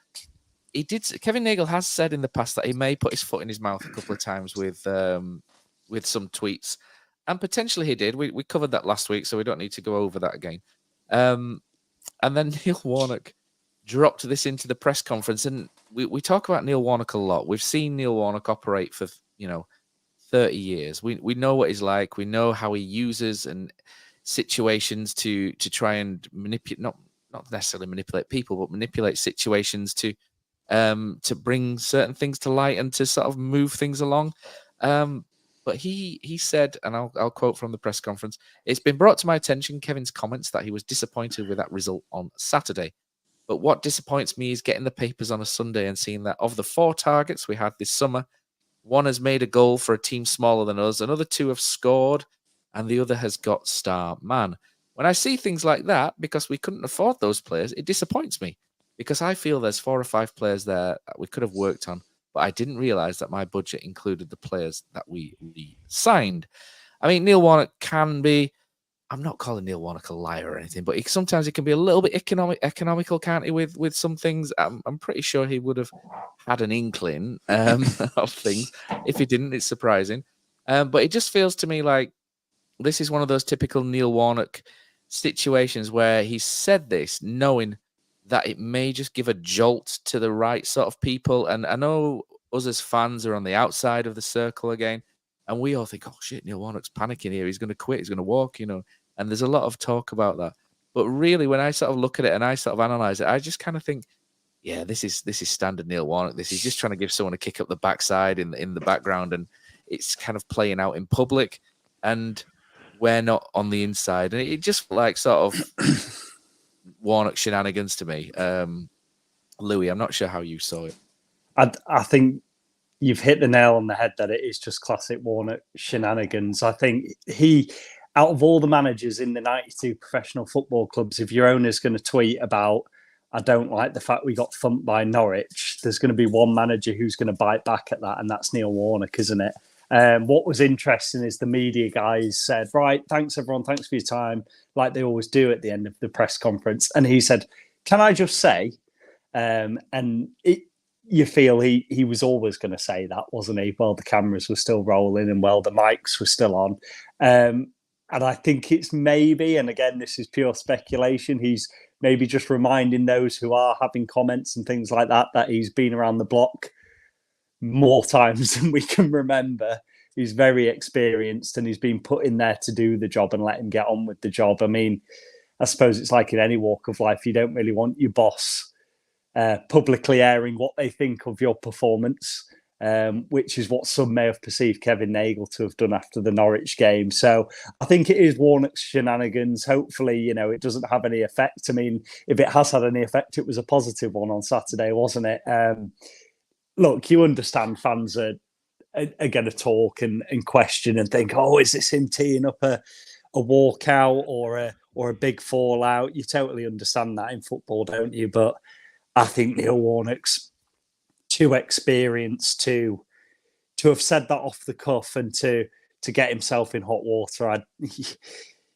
has said in the past that he may put his foot in his mouth a couple of times with some tweets, and potentially he did. We covered that last week, so we don't need to go over that again. And then Neil Warnock dropped this into the press conference, and we talk about Neil Warnock a lot. We've seen Neil Warnock operate for 30 years. We know what he's like. We know how he uses and situations to try and manipulate, not necessarily manipulate people, but manipulate situations to bring certain things to light and to sort of move things along. But he said, and I'll quote from the press conference, "It's been brought to my attention, Kevin's comments, that he was disappointed with that result on Saturday. But what disappoints me is getting the papers on a Sunday and seeing that of the 4 targets we had this summer, 1 has made a goal for a team smaller than us, another 2 have scored, and the other has got star man. When I see things like that, because we couldn't afford those players, it disappoints me, because I feel there's 4 or 5 players there that we could have worked on, but I didn't realise that my budget included the players that we signed." I mean, Neil Warnock can be, I'm not calling Neil Warnock a liar or anything, but sometimes he can be a little bit economical, can't he, with some things. I'm pretty sure he would have had an inkling of things. If he didn't, it's surprising. But it just feels to me like this is one of those typical Neil Warnock situations where he said this knowing that it may just give a jolt to the right sort of people. And I know us as fans are on the outside of the circle again, and we all think, oh shit, Neil Warnock's panicking here. He's going to quit. He's going to walk, and there's a lot of talk about that. But really, when I sort of look at it and I sort of analyze it, I just kind of think, yeah, this is standard Neil Warnock. This is just trying to give someone a kick up the backside in the background, and it's kind of playing out in public, and we're not on the inside. And it just like sort of Warnock shenanigans to me. Louis, I'm not sure how you saw it. I think you've hit the nail on the head that it is just classic Warnock shenanigans. I think out of all the managers in the 92 professional football clubs, if your owner's going to tweet about, I don't like the fact we got thumped by Norwich, there's going to be one manager who's going to bite back at that, and that's Neil Warnock, isn't it? What was interesting is the media guys said, right, thanks everyone, thanks for your time, like they always do at the end of the press conference. And he said, can I just say, you feel he was always going to say that, wasn't he? Well, the cameras were still rolling and well, the mics were still on. And I think it's maybe, and again, this is pure speculation, he's maybe just reminding those who are having comments and things like that, that he's been around the block more times than we can remember. He's very experienced and he's been put in there to do the job and let him get on with the job. I mean, I suppose it's like in any walk of life, you don't really want your boss publicly airing what they think of your performance, which is what some may have perceived Kevin Nagle to have done after the Norwich game. So I think it is Warnock's shenanigans. Hopefully, it doesn't have any effect. I mean, if it has had any effect, it was a positive one on Saturday, wasn't it? Look, you understand fans are going to talk and question and think, oh, is this him teeing up a walkout or a big fallout? You totally understand that in football, don't you? But I think Neil Warnock's too experienced to have said that off the cuff and to get himself in hot water.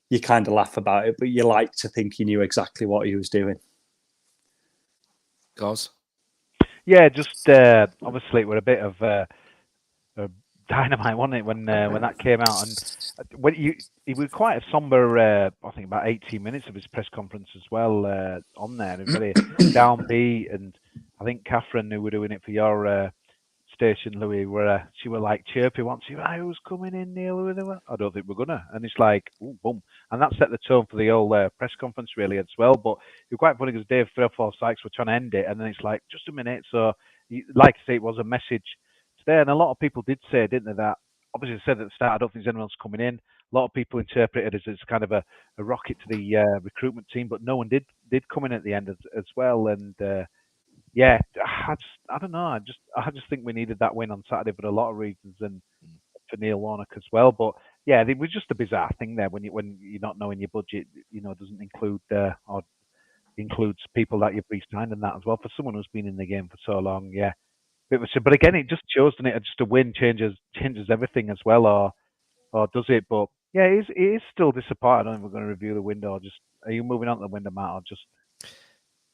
You kind of laugh about it, but you like to think he knew exactly what he was doing. Gauze? Yeah, just obviously it was a bit of dynamite, wasn't it, when that came out? And when he was quite a somber, I think about 18 minutes of his press conference as well on there, and very downbeat. And I think Catherine, who were doing it for your station, Louis, where she were like chirpy once. Who's coming in, Neil? I don't think we're gonna. And it's like, ooh, boom, and that set the tone for the whole press conference really as well. But it was quite funny because Dave Forsyth were trying to end it, and then it's like, just a minute. So, like I say, it was a message today, and a lot of people did say, didn't they, that obviously said at the start, I don't think anyone's coming in. A lot of people interpreted it as kind of a rocket to the recruitment team, but no one did come in at the end as well. And yeah, I don't know. I just think we needed that win on Saturday for a lot of reasons, and for Neil Warnock as well. But yeah, it was just a bizarre thing there when you're not knowing your budget, doesn't include or includes people that you've re-signed and that as well. For someone who's been in the game for so long, yeah. But again, it just shows, doesn't it? Just a win changes everything as well, or does it? But yeah, it is still disappointing. I don't know if we're going to review the window. Or just, are you moving on to the window, Matt? Or just...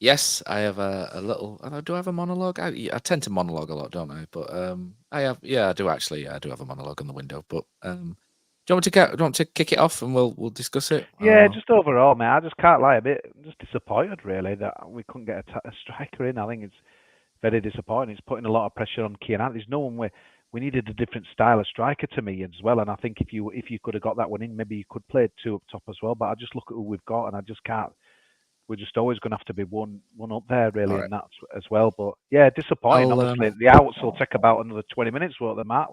Yes, I have a little. Do I have a monologue? I tend to monologue a lot, don't I? But I have. Yeah, I do actually. I do have a monologue on the window. But do you want to kick it off and we'll discuss it? Yeah, just overall, mate. I just can't lie a bit. I'm just disappointed, really, that we couldn't get a striker in. I think it's very disappointing. It's putting a lot of pressure on Kieran. There's no one where we needed a different style of striker to me as well. And I think if you could have got that one in, maybe you could play two up top as well. But I just look at who we've got, and I just can't. We're just always going to have to be one up there, really, right. And that's as well. But yeah, disappointing. Obviously, the outs will take about another 20 minutes, won't they, Matt?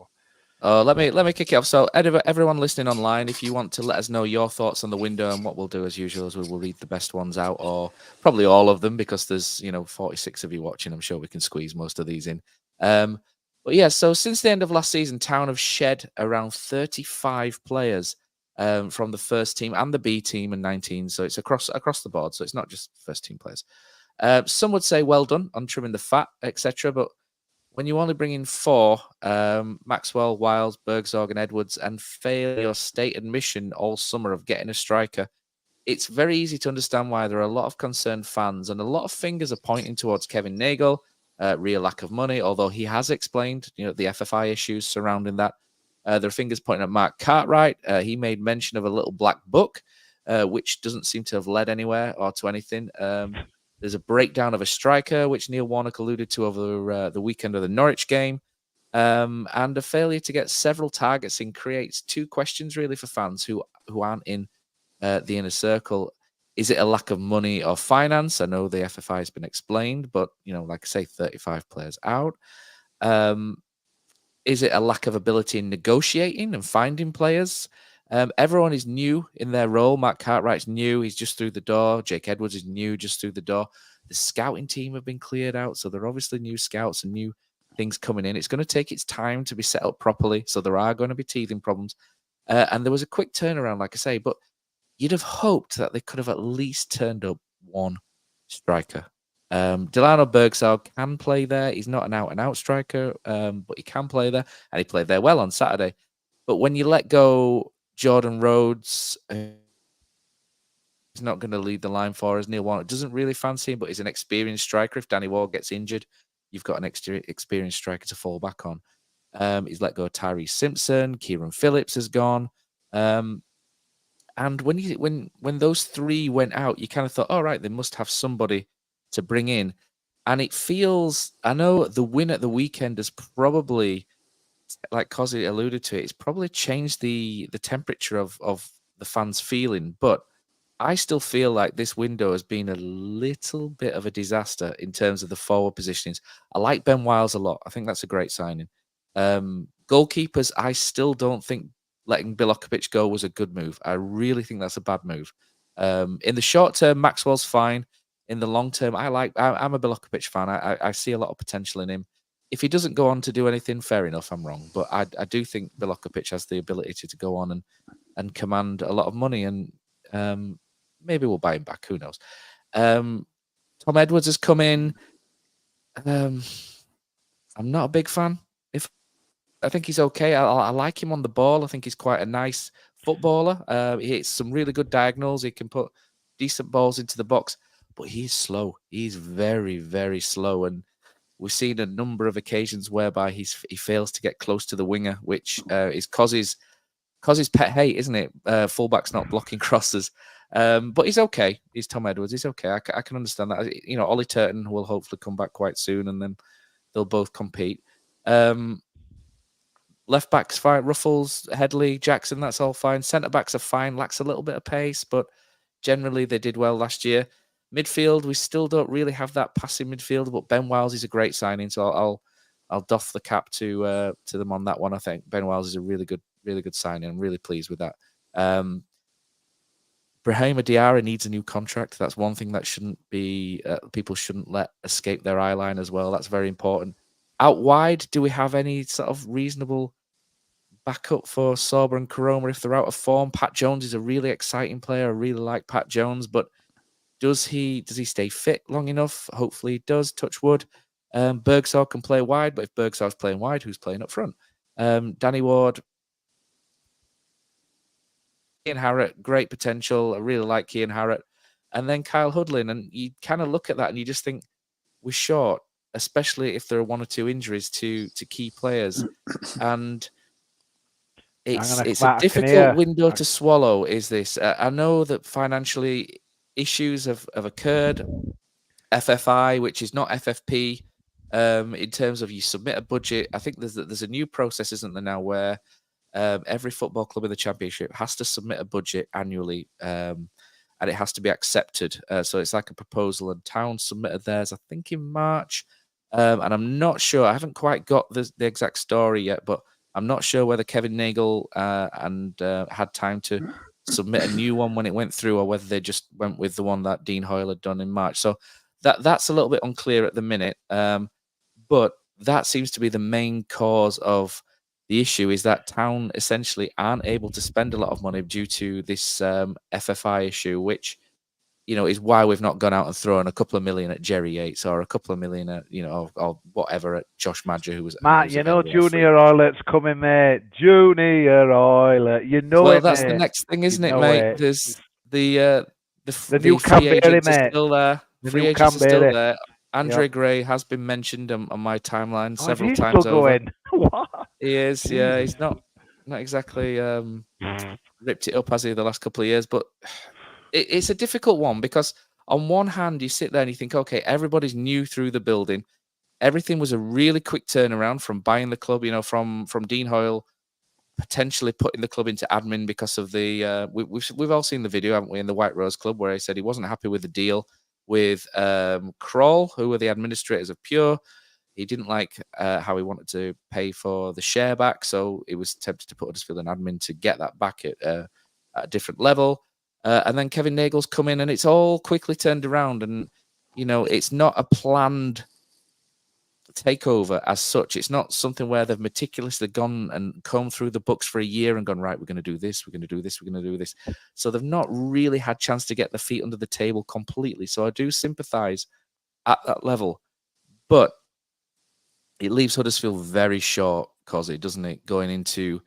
Let me kick it off. So, everyone listening online, if you want to let us know your thoughts on the window, and what we'll do as usual is we will read the best ones out, or probably all of them, because there's 46 of you watching. I'm sure we can squeeze most of these in. But yeah, so since the end of last season, Town have shed around 35 players from the first team and the B team and 19. So it's across the board. So it's not just first team players. Some would say well done on trimming the fat, etc. But when you only bring in 4, Maxwell, Wiles, Burgzorg and Edwards, and fail your stated mission all summer of getting a striker, it's very easy to understand why there are a lot of concerned fans, and a lot of fingers are pointing towards Kevin Nagle, real lack of money, although he has explained the FFI issues surrounding that. There are fingers pointing at Mark Cartwright. He made mention of a little black book, which doesn't seem to have led anywhere or to anything. There's a breakdown of a striker, which Neil Warnock alluded to over the weekend of the Norwich game. And a failure to get several targets in creates 2 questions, really, for fans who aren't in the inner circle. Is it a lack of money or finance? I know the FFI has been explained, but, like I say, 35 players out. Is it a lack of ability in negotiating and finding players? Everyone is new in their role. Mark Cartwright's new. He's just through the door. Jake Edwards is new, just through the door. The scouting team have been cleared out, so there are obviously new scouts and new things coming in. It's going to take its time to be set up properly, so there are going to be teething problems. And there was a quick turnaround, like I say, but you'd have hoped that they could have at least turned up one striker. Delano Burgzorg can play there. He's not an out-and-out striker, but he can play there, and he played there well on Saturday. But when you let go Jordan Rhodes, he's not going to lead the line for us. Neil Warnock doesn't really fancy him, but he's an experienced striker. If Danny Ward gets injured, you've got an experienced striker to fall back on. He's let go of Tyree Simpson. Kieran Phillips has gone. And when those 3 went out, you kind of thought, all right, they must have somebody to bring in. And it feels, I know the win at the weekend has probably, like Kosi alluded to it, it's probably changed the temperature of the fans' feeling. But I still feel like this window has been a little bit of a disaster in terms of the forward positionings. I like Ben Wiles a lot. I think that's a great signing. Goalkeepers, I still don't think letting Bilokovic go was a good move. I really think that's a bad move. In the short term, Maxwell's fine. In the long term, I'm a Bilokovic fan. I see a lot of potential in him. If he doesn't go on to do anything, fair enough, I'm wrong. But I do think Bilokovic has the ability to go on and command a lot of money. And maybe we'll buy him back. Who knows? Tom Edwards has come in. I'm not a big fan. I think he's okay. I like him on the ball. I think he's quite a nice footballer. He hits some really good diagonals. He can put decent balls into the box, but he's slow. He's very, very slow. And we've seen a number of occasions whereby he fails to get close to the winger, which is Kosi's pet hate, isn't it? Fullbacks not blocking crosses. But he's okay. He's Tom Edwards. He's okay. I can understand that. You know, Ollie Turton will hopefully come back quite soon, and then they'll both compete. Left backs fine. Ruffles, Headley, Jackson, that's all fine. Centre backs are fine. Lacks a little bit of pace, but generally they did well last year. Midfield, we still don't really have that passing midfield, but Ben Wiles is a great signing, so I'll doff the cap to them on that one. I think Ben Wiles is a really good signing. I'm really pleased with that. Brahima Diarra needs a new contract. That's one thing that shouldn't be people shouldn't let escape their eye line as well. That's very important. Out wide, do we have any sort of reasonable backup for Sorba and Koroma if they're out of form? Pat Jones is a really exciting player. I really like Pat Jones, but does he stay fit long enough? Hopefully he does, touch wood. Burgzorg can play wide, but if Burgzorg's playing wide, who's playing up front? Danny Ward, Ian Harrott, great potential. I really like Ian Harrott. And then Kyle Hudlin. And you kind of look at that and you just think we're short, especially if there are one or two injuries to key players. And it's a difficult window to swallow, is this. I know that financially issues have occurred. FFI, which is not FFP, in terms of you submit a budget. I think there's a new process, isn't there now, where every football club in the Championship has to submit a budget annually, and it has to be accepted. So it's like a proposal, and Town submitted theirs, I think, in March. And I'm not sure. I haven't quite got the exact story yet, but I'm not sure whether Kevin Nagel had time to submit a new one when it went through, or whether they just went with the one that Dean Hoyle had done in March. So that's a little bit unclear at the minute. But that seems to be the main cause of the issue, is that Town essentially aren't able to spend a lot of money due to this FFI issue, which, you know, is why we've not gone out and thrown a couple of million at Jerry Yates, or a couple of million at, you know, or whatever at Josh Madger, who was Matt. You know, Junior Oilert's coming, mate. Junior Oiler, you know well, it. That's mate. the next thing, isn't you it, mate? There's the new free agents mate. are still there. The Free new agents are still Canberra. there. Andre Yep. Gray has been mentioned on my timeline several he's times still over. going. What? He is, yeah. He's not exactly ripped it up, has he, the last couple of years? But it's a difficult one, because on one hand, you sit there and you think, okay, everybody's new through the building. Everything was a really quick turnaround from buying the club, you know, from Dean Hoyle potentially putting the club into admin because of the we've all seen the video, haven't we, in the White Rose Club, where he said he wasn't happy with the deal with Kroll, who were the administrators of Pure. He didn't like how he wanted to pay for the share back, so he was tempted to put Huddersfield in admin to get that back at a different level. And then Kevin Nagel's come in, and it's all quickly turned around. And, you know, it's not a planned takeover as such. It's not something where they've meticulously gone and combed through the books for a year and gone, right, we're going to do this, we're going to do this, we're going to do this. So they've not really had chance to get their feet under the table completely. So I do sympathise at that level. But it leaves Huddersfield very short, Kosi, doesn't it, going into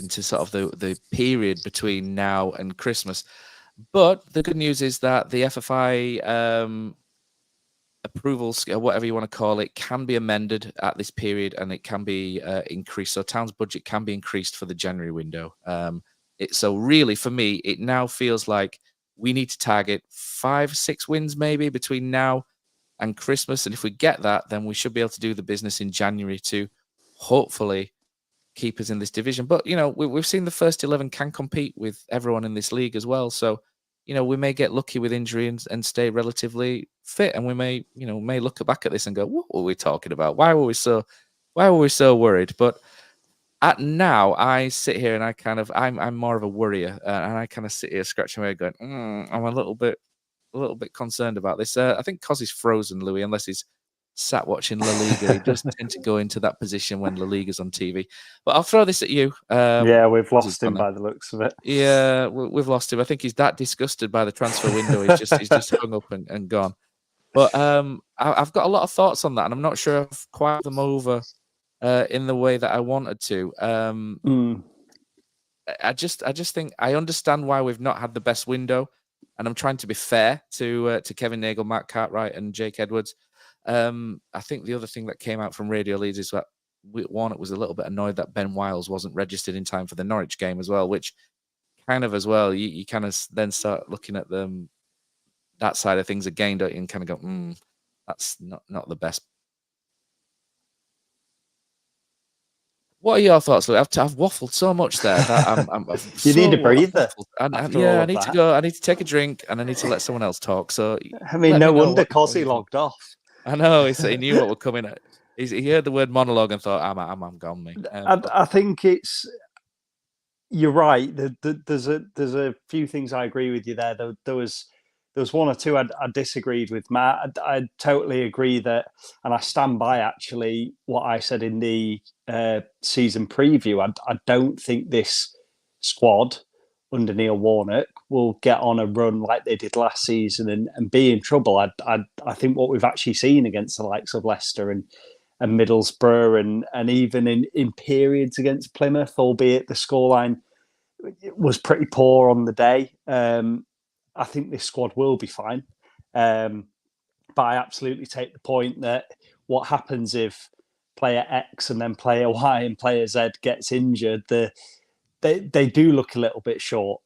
sort of the period between now and Christmas. But the good news is that the FFI approvals, whatever you want to call it, can be amended at this period, and it can be increased. So Town's budget can be increased for the January window. So really, for me, it now feels like we need to target 5-6 wins maybe between now and Christmas. And if we get that, then we should be able to do the business in January to hopefully keep us in this division. But, we've seen the first 11 can compete with everyone in this league as well. So, we may get lucky with injury and stay relatively fit. And we may look back at this and go, what were we talking about? Why were we so worried? But now I sit here and I'm more of a worrier, and I kind of sit here scratching my head going, I'm a little bit concerned about this. I think Kosi's frozen, Louis, unless he's sat watching La Liga. He does tend to go into that position when La Liga's on TV. But I'll throw this at you. We've lost him by the looks of it. Yeah, we've lost him. I think he's that disgusted by the transfer window. He's just hung up and gone. But I've got a lot of thoughts on that, and I'm not sure I've quite them over in the way that I wanted to. I just think I understand why we've not had the best window, and I'm trying to be fair to Kevin Nagle, Matt Cartwright, and Jake Edwards. I think the other thing that came out from Radio Leeds is that Warnock was a little bit annoyed that Ben Wiles wasn't registered in time for the Norwich game as well, which kind of as well, you kind of then start looking at that side of things again, don't you, and kind of go, that's not the best. What are your thoughts, Louis? I've waffled so much there that I'm you need a breather. I need to go. I need to take a drink, and I need to let someone else talk. So, no wonder Kosi logged off. I know he knew what were coming. He heard the word monologue and thought, "I'm gone, mate." I think you're right. There's a few things I agree with you there. There was one or two I disagreed with, Matt. I totally agree that, and I stand by actually what I said in the season preview. I don't think this squad under Neil Warnock will get on a run like they did last season and be in trouble. I think what we've actually seen against the likes of Leicester and Middlesbrough and even in periods against Plymouth, albeit the scoreline was pretty poor on the day. I think this squad will be fine. But I absolutely take the point that what happens if player X and then player Y and player Z gets injured, they do look a little bit short.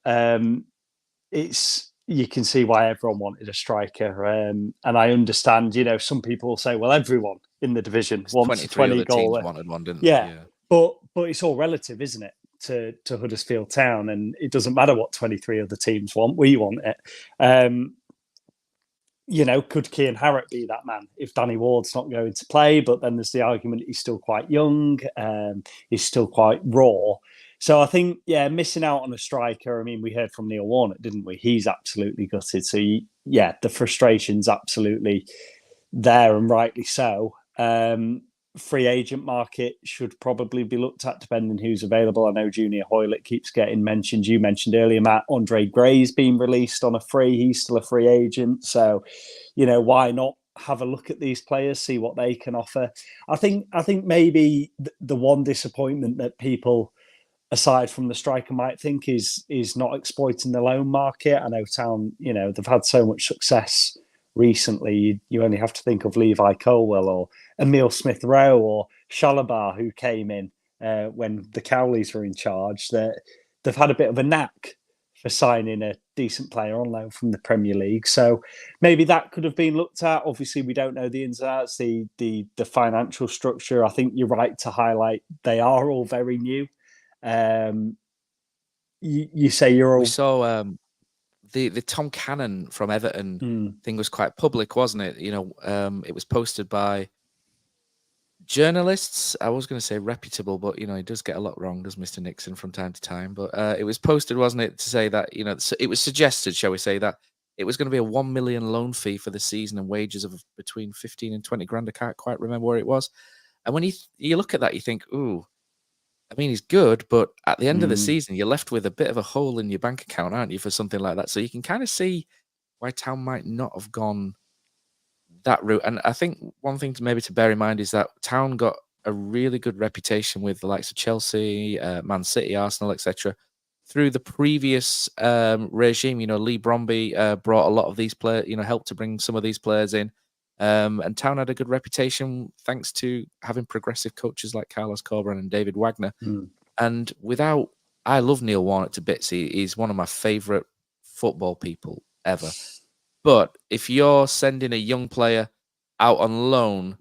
You can see why everyone wanted a striker. And I understand, some people will say, well, everyone in the division wants a 20 goal. Wanted one, didn't they? Yeah. But it's all relative, isn't it? To Huddersfield Town, and it doesn't matter what 23 other teams want. We want it. Could Cian Harrott be that man if Danny Ward's not going to play? But then there's the argument he's still quite young, he's still quite raw. So I think, missing out on a striker. I mean, we heard from Neil Warnock, didn't we? He's absolutely gutted. So the frustration's absolutely there, and rightly so. Free agent market should probably be looked at depending who's available. I know Junior Hoylett keeps getting mentioned. You mentioned earlier, Matt, Andre Gray's been released on a free. He's still a free agent. So, why not have a look at these players, see what they can offer? I think maybe the one disappointment that people, aside from the striker, might think is not exploiting the loan market. I know Town, they've had so much success recently. You only have to think of Levi Colwell or Emile Smith-Rowe or Shalabar, who came in when the Cowleys were in charge. They've had a bit of a knack for signing a decent player on loan from the Premier League. So maybe that could have been looked at. Obviously, we don't know the ins and outs, the financial structure. I think you're right to highlight they are all very new. You say you're all... We saw... The Tom Cannon from Everton thing was quite public, wasn't it? It was posted by journalists. I was going to say reputable, but he does get a lot wrong, does Mr. Nixon from time to time. But it was posted, wasn't it, to say that it was suggested, shall we say, that it was going to be a 1 million loan fee for the season and wages of between 15 and 20 grand. I can't quite remember where it was. And when you look at that, you think, ooh. I mean, he's good, but at the end of the season, you're left with a bit of a hole in your bank account, aren't you, for something like that? So you can kind of see why Town might not have gone that route. And I think one thing to bear in mind is that Town got a really good reputation with the likes of Chelsea, Man City, Arsenal, etc. through the previous regime. Lee Bromby brought a lot of these players, helped to bring some of these players in. And Town had a good reputation thanks to having progressive coaches like Carlos Corberán and David Wagner. And I love Neil Warnock to bits. He's one of my favourite football people ever. But if you're sending a young player out on loan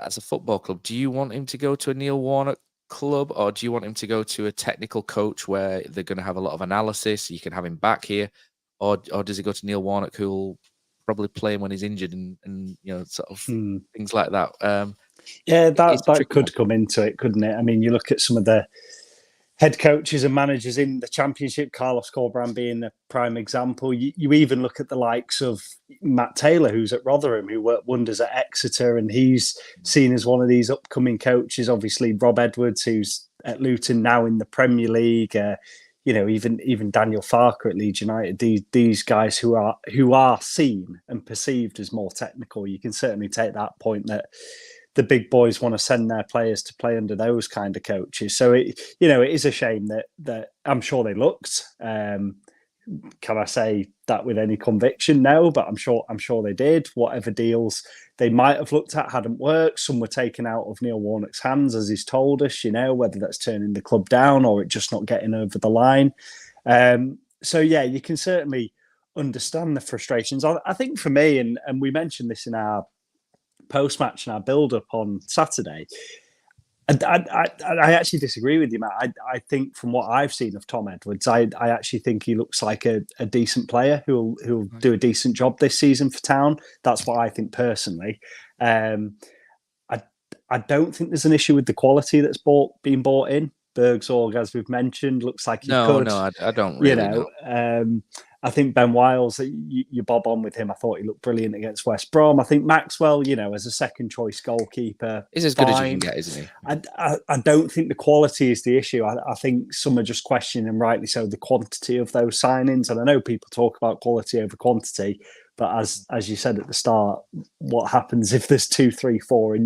as a football club, do you want him to go to a Neil Warnock club, or do you want him to go to a technical coach where they're going to have a lot of analysis? You can have him back here, or does he go to Neil Warnock, who'll probably play him when he's injured and sort of things like that? That could come into it, couldn't it? I mean, you look at some of the head coaches and managers in the Championship, Carlos Corberán being the prime example. You even look at the likes of Matt Taylor, who's at Rotherham, who worked wonders at Exeter, and he's seen as one of these upcoming coaches. Obviously, Rob Edwards, who's at Luton now in the Premier League. Even Daniel Farker at Leeds United. These guys who are seen and perceived as more technical. You can certainly take that point that the big boys want to send their players to play under those kind of coaches. So it is a shame that I'm sure they looked. Can I say that with any conviction? No, but I'm sure they did. Whatever deals they might have looked at hadn't worked. Some were taken out of Neil Warnock's hands, as he's told us. Whether that's turning the club down or it just not getting over the line. So yeah, you can certainly understand the frustrations. I think for me, and we mentioned this in our post-match and our build-up on Saturday, I actually disagree with you, Matt. I think from what I've seen of Tom Edwards, I actually think he looks like a decent player who'll do a decent job this season for Town. That's what I think personally. I don't think there's an issue with the quality that's being bought in. Burgzorg, as we've mentioned, looks like he could. No, I don't really know. I think Ben Wiles, you bob on with him. I thought he looked brilliant against West Brom. I think Maxwell, as a second choice goalkeeper, is as good as you can get, isn't he? I don't think the quality is the issue. I think some are just questioning, and rightly so, the quantity of those signings. And I know people talk about quality over quantity, but as you said at the start, what happens if there's 2, 3, 4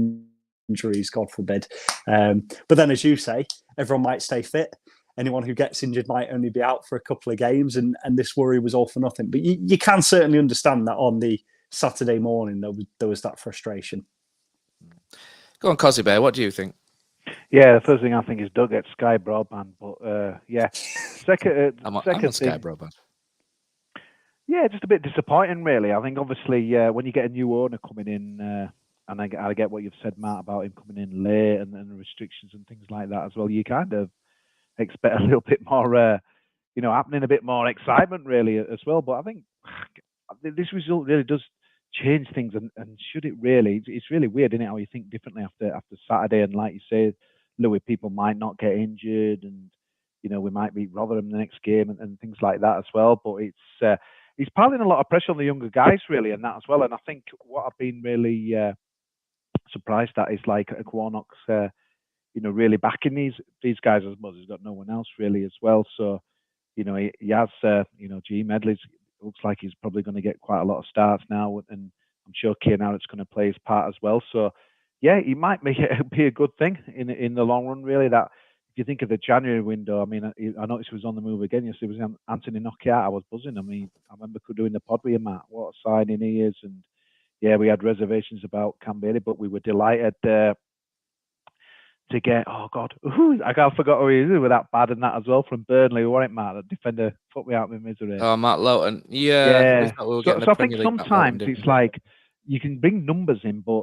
injuries, God forbid? But then, as you say, everyone might stay fit. Anyone who gets injured might only be out for a couple of games, and this worry was all for nothing. But you can certainly understand that on the Saturday morning there was that frustration. Go on, Kosi Bear, what do you think? Yeah, the first thing I think is Doug at Sky Broadband, but yeah. I'm on Sky Broadband. Yeah, just a bit disappointing, really. I think obviously when you get a new owner coming in, and I get what you've said, Matt, about him coming in late and the restrictions and things like that as well, you kind of expect a little bit more, happening, a bit more excitement really as well. But I think this result really does change things, and should it really? It's really weird, isn't it, how you think differently after Saturday. And like you say, Louis, people might not get injured, and we might beat Rotherham the next game and things like that as well. But he's piling a lot of pressure on the younger guys really, and that as well. And I think what I've been really surprised at is like Warnock's really backing these guys as much. He's got no one else really as well. So, he has, G. Medley's looks like he's probably going to get quite a lot of starts now, and I'm sure Kane Harrett's going to play his part as well. So, yeah, he might make it be a good thing in the long run, really. That if you think of the January window, I mean, I noticed he was on the move again yesterday. It was Anthony Nokia. I was buzzing. I mean, I remember doing the pod with you, Matt. What a signing he is. And yeah, we had reservations about Cam Bailey, but we were delighted to get, I forgot who he is with that bad and that as well from Burnley, wasn't it, Matt? That defender put me out of my misery. Oh, Matt Lowton. Yeah. So I think sometimes it's like you can bring numbers in, but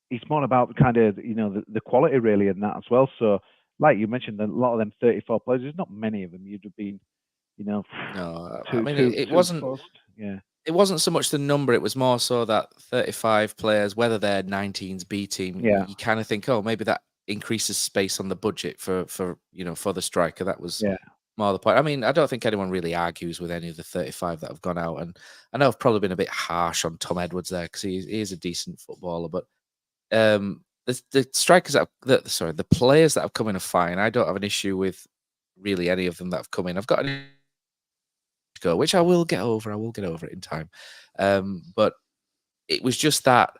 it's more about kind of, the quality really in that as well. So, like you mentioned, a lot of them 34 players, there's not many of them you'd have been, No, it wasn't. Yeah. It wasn't so much the number; it was more so that 35 players, whether they're 19s B team, you kind of think, maybe that increases space on the budget for the striker. That was more the point. I mean, I don't think anyone really argues with any of the 35 that have gone out, and I know I've probably been a bit harsh on Tom Edwards there because he is a decent footballer, but the strikers the players that have come in are fine. I don't have an issue with really any of them that have come in. I've got an go, which I will get over. I will get over it in time. But it was just that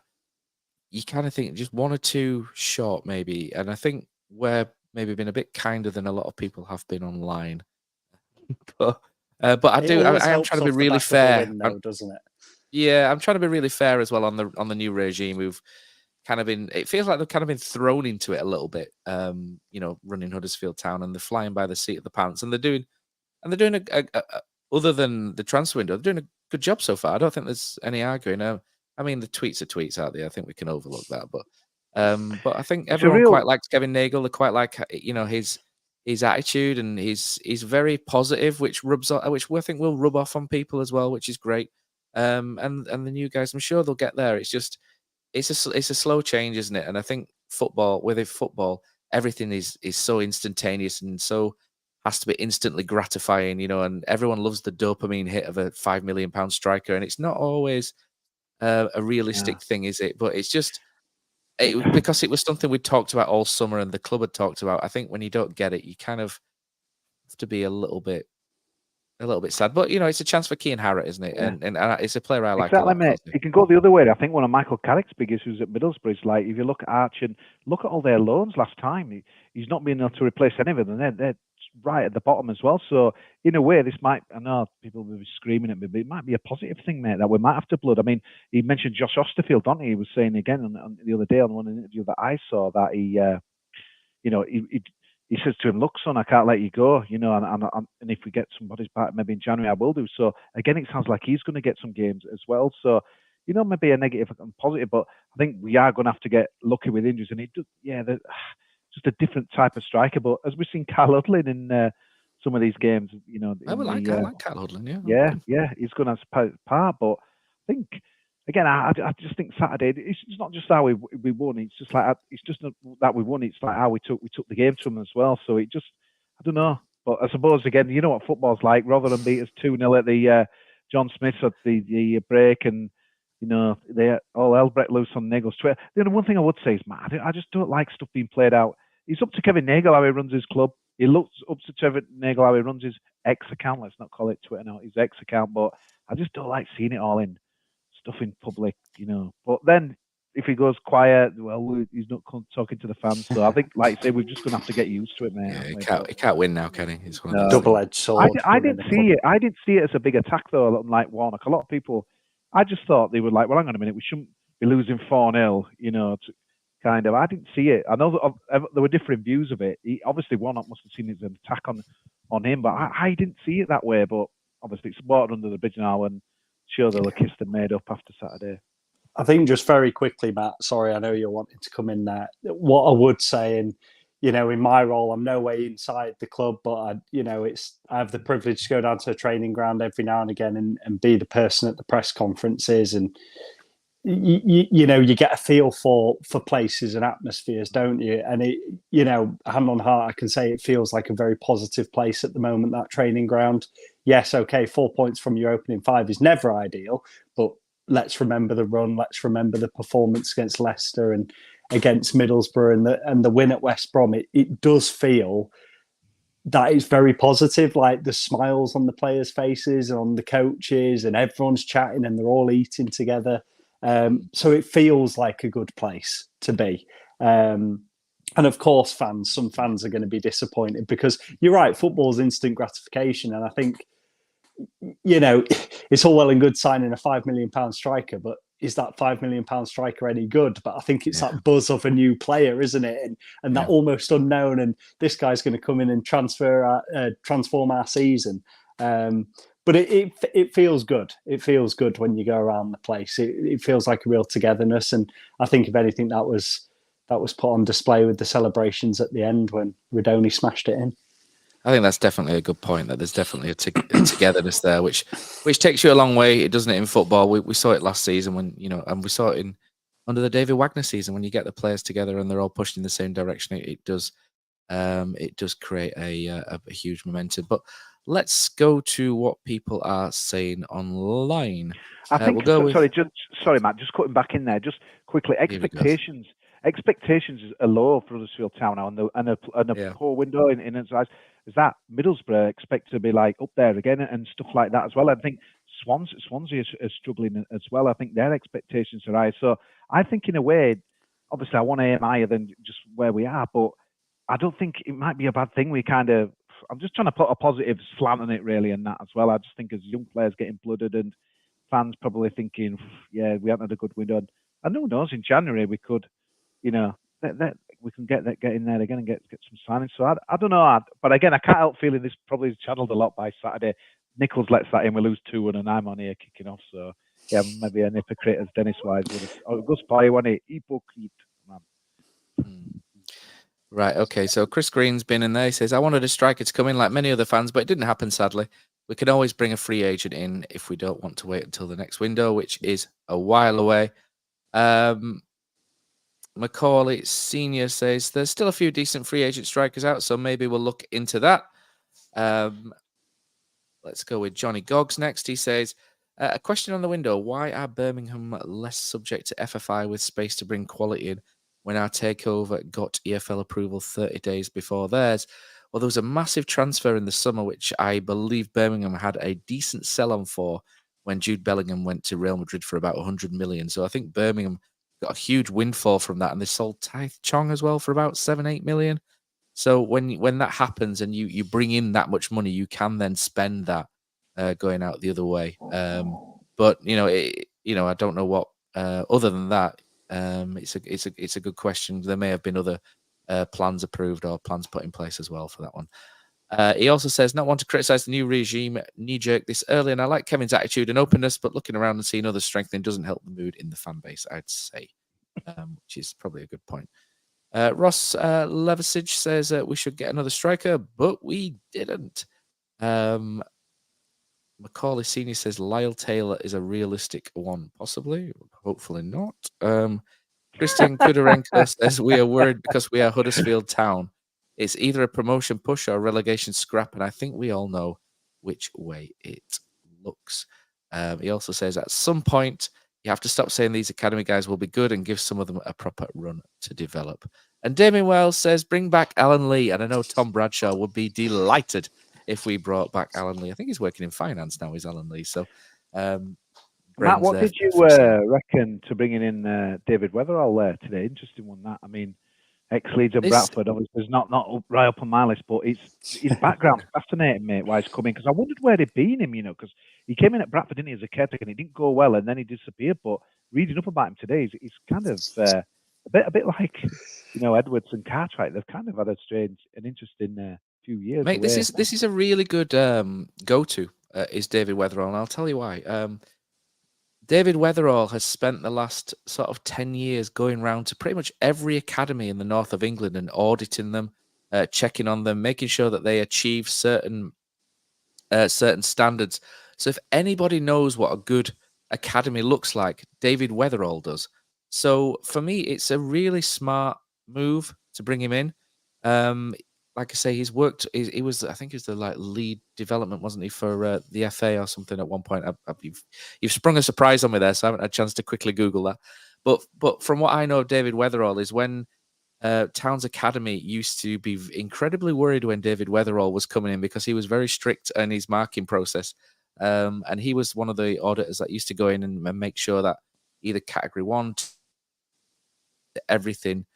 you kind of think just one or two short, maybe. And I think we're maybe been a bit kinder than a lot of people have been online. but I am trying to be really fair, doesn't it? Yeah, I'm trying to be really fair as well on the new regime who've kind of been. It feels like they've kind of been thrown into it a little bit. Running Huddersfield Town, and they're flying by the seat of the pants, and they're doing a other than the transfer window, they're doing a good job so far. I don't think there's any arguing. I mean, the tweets are tweets out there. I think we can overlook that, but I think everyone quite likes Kevin Nagel. They quite like his attitude, and he's very positive, which I think will rub off on people as well, which is great. And the new guys, I'm sure they'll get there. It's just it's a slow change, isn't it? And I think football, everything is so instantaneous and so has to be instantly gratifying, and everyone loves the dopamine hit of a £5 million striker, and it's not always a realistic thing, is it? But it's just because it was something we talked about all summer and the club had talked about. I think when you don't get it, you kind of have to be a little bit sad. But it's a chance for Keane Harrett, isn't it? Yeah. And it's a player I like. Exactly, mate. It can go the other way. I think one of Michael Carrick's big issues at Middlesbrough is like, if you look at Arch and look at all their loans last time, he's not been able to replace any of them, and they're right at the bottom as well. So in a way, this might, I know people will be screaming at me, but it might be a positive thing, mate, that we might have to blood. I mean, he mentioned Josh Osterfield, didn't he? He was saying again on the other day on one interview that I saw that he says to him, "Look, son, I can't let you go, and if we get somebody's back maybe in January, I will do." So again, it sounds like he's going to get some games as well. So maybe a negative and positive, but I think we are going to have to get lucky with injuries, and it does, just a different type of striker. But as we've seen Carl Hudlin in some of these games, I like Carl Hudlin, yeah, he's going to have part. But I think again, I just think Saturday, it's not just how we won. It's just like that we won. It's like how we took the game to them as well. So it just, I don't know. But I suppose again, you know what football's like. Rotherham beat us 2-0 at the John Smith's at the break, and they all hell broke loose on Nagel's Twitter. The only one thing I would say is, Matt, I just don't like stuff being played out. It's up to Kevin Nagel how he runs his club. He looks up to Kevin Nagel how he runs his X account. Let's not call it Twitter now, his X account. But I just don't like seeing it all in stuff in public, But then if he goes quiet, well, he's not talking to the fans. So I think, like I say, we're just going to have to get used to it, mate. Yeah, he can't win now, can he? It's one of double-edged sword. I didn't see it. I didn't see it as a big attack, though, unlike Warnock. A lot of people, I just thought they were like, well, hang on a minute, we shouldn't be losing 4-0, kind of. I didn't see it. I know that there were different views of it. Obviously, Warnock must have seen it as an attack on him, but I didn't see it that way. But obviously, it's water under the bridge now, and sure they'll have kissed and made up after Saturday. I think just very quickly, Matt, sorry, I know you're wanting to come in there. What I would say, and in my role, I'm no way inside the club, but I have the privilege to go down to a training ground every now and again and be the person at the press conferences, and you get a feel for places and atmospheres, don't you? And it, hand on heart, I can say it feels like a very positive place at the moment, that training ground. Yes, okay, 4 points from your opening 5 is never ideal, but let's remember the run. Let's remember the performance against Leicester and against Middlesbrough and the win at West Brom. It does feel that it's very positive, like the smiles on the players' faces, on the coaches, and everyone's chatting and they're all eating together. So it feels like a good place to be. And of course, some fans are going to be disappointed because you're right, football's instant gratification. And I think, it's all well and good signing a £5 million striker, but is that £5 million striker any good? But I think it's that buzz of a new player, isn't it? And that almost unknown, and this guy's going to come in and transform our season. But it feels good. It feels good when you go around the place. It feels like a real togetherness. And I think, if anything, that was put on display with the celebrations at the end when Rudoni smashed it in. I think that's definitely a good point, that there's definitely a togetherness there, which takes you a long way. It doesn't it in football. We saw it last season when, and we saw it under the David Wagner season, when you get the players together and they're all pushed in the same direction. It does create a huge momentum. But let's go to what people are saying online. I think, sorry, Matt, just cutting back in there, just quickly, expectations are low for Huddersfield Town now, and a poor window in its eyes. Is that Middlesbrough expect to be like up there again and stuff like that as well? I think Swansea is struggling as well. I think their expectations are high. So I think, in a way, obviously I want to aim higher than just where we are, but I don't think it might be a bad thing. I'm just trying to put a positive slant on it, really, and that as well. I just think as young players getting blooded and fans probably thinking, we haven't had a good window. And who knows, in January we could, we can get in there again and get some signings. So I don't know. But again, I can't help feeling this probably is channeled a lot by Saturday. Nichols lets that in, we lose 2-1, and I'm on here kicking off. So yeah, maybe an hypocrite as Dennis Wise would have. Oh, Gus Pye, wasn't it? Hypocrite, man. Right, okay. So Chris Green's been in there. He says, I wanted a striker to come in like many other fans, but it didn't happen, sadly. We can always bring a free agent in if we don't want to wait until the next window, which is a while away. Macaulay Senior says, there's still a few decent free agent strikers out, so maybe we'll look into that. Let's go with Johnny Goggs next. He says, a question on the window. Why are Birmingham less subject to FFI with space to bring quality in when our takeover got EFL approval 30 days before theirs? Well, there was a massive transfer in the summer, which I believe Birmingham had a decent sell-on for when Jude Bellingham went to Real Madrid for about 100 million. So I think Birmingham got a huge windfall from that, and they sold Taith Chong as well for about 7-8 million. So when that happens and you bring in that much money, you can then spend that going out the other way. But I don't know what other than that. It's a good question. There may have been other plans approved or plans put in place as well for that one. He also says, not want to criticise the new regime knee-jerk this early, and I like Kevin's attitude and openness, but looking around and seeing others strengthening doesn't help the mood in the fan base, I'd say, which is probably a good point. Ross Levisage says we should get another striker, but we didn't. Macaulay Senior says Lyle Taylor is a realistic one, possibly, hopefully not. Christian Kudarenko says we are worried because we are Huddersfield Town. It's either a promotion push or a relegation scrap, and I think we all know which way it looks. He also says at some point you have to stop saying these academy guys will be good and give some of them a proper run to develop. And Damien Wells says bring back Alan Lee, and I know Tom Bradshaw would be delighted if we brought back Alan Lee. I think he's working in finance now, is Alan Lee. So, Matt, what did you reckon to bringing in David Wetherall there today? Interesting one, that. I mean, ex-Leeds and Bradford, obviously, is not right up on my list, but his background's fascinating, mate, why he's coming, because I wondered where they'd been him, because he came in at Bradford, didn't he, as a caretaker, and it didn't go well, and then he disappeared. But reading up about him today, he's kind of a bit like, Edwards and Cartwright. They've kind of had an interesting few years. Mate, this is a really good go-to, is David Wetherall, and I'll tell you why. David Wetherall has spent the last sort of 10 years going around to pretty much every academy in the north of England and auditing them, checking on them, making sure that they achieve certain standards. So if anybody knows what a good academy looks like, David Wetherall does. So for me, it's a really smart move to bring him in. Like I say, he's worked. He was, I think, he was the lead development, wasn't he, for the FA or something at one point? You've sprung a surprise on me there, so I haven't had a chance to quickly Google that. But from what I know of David Wetherall is when Towns Academy used to be incredibly worried when David Wetherall was coming in because he was very strict in his marking process, and he was one of the auditors that used to go in and make sure that either Category 1, everything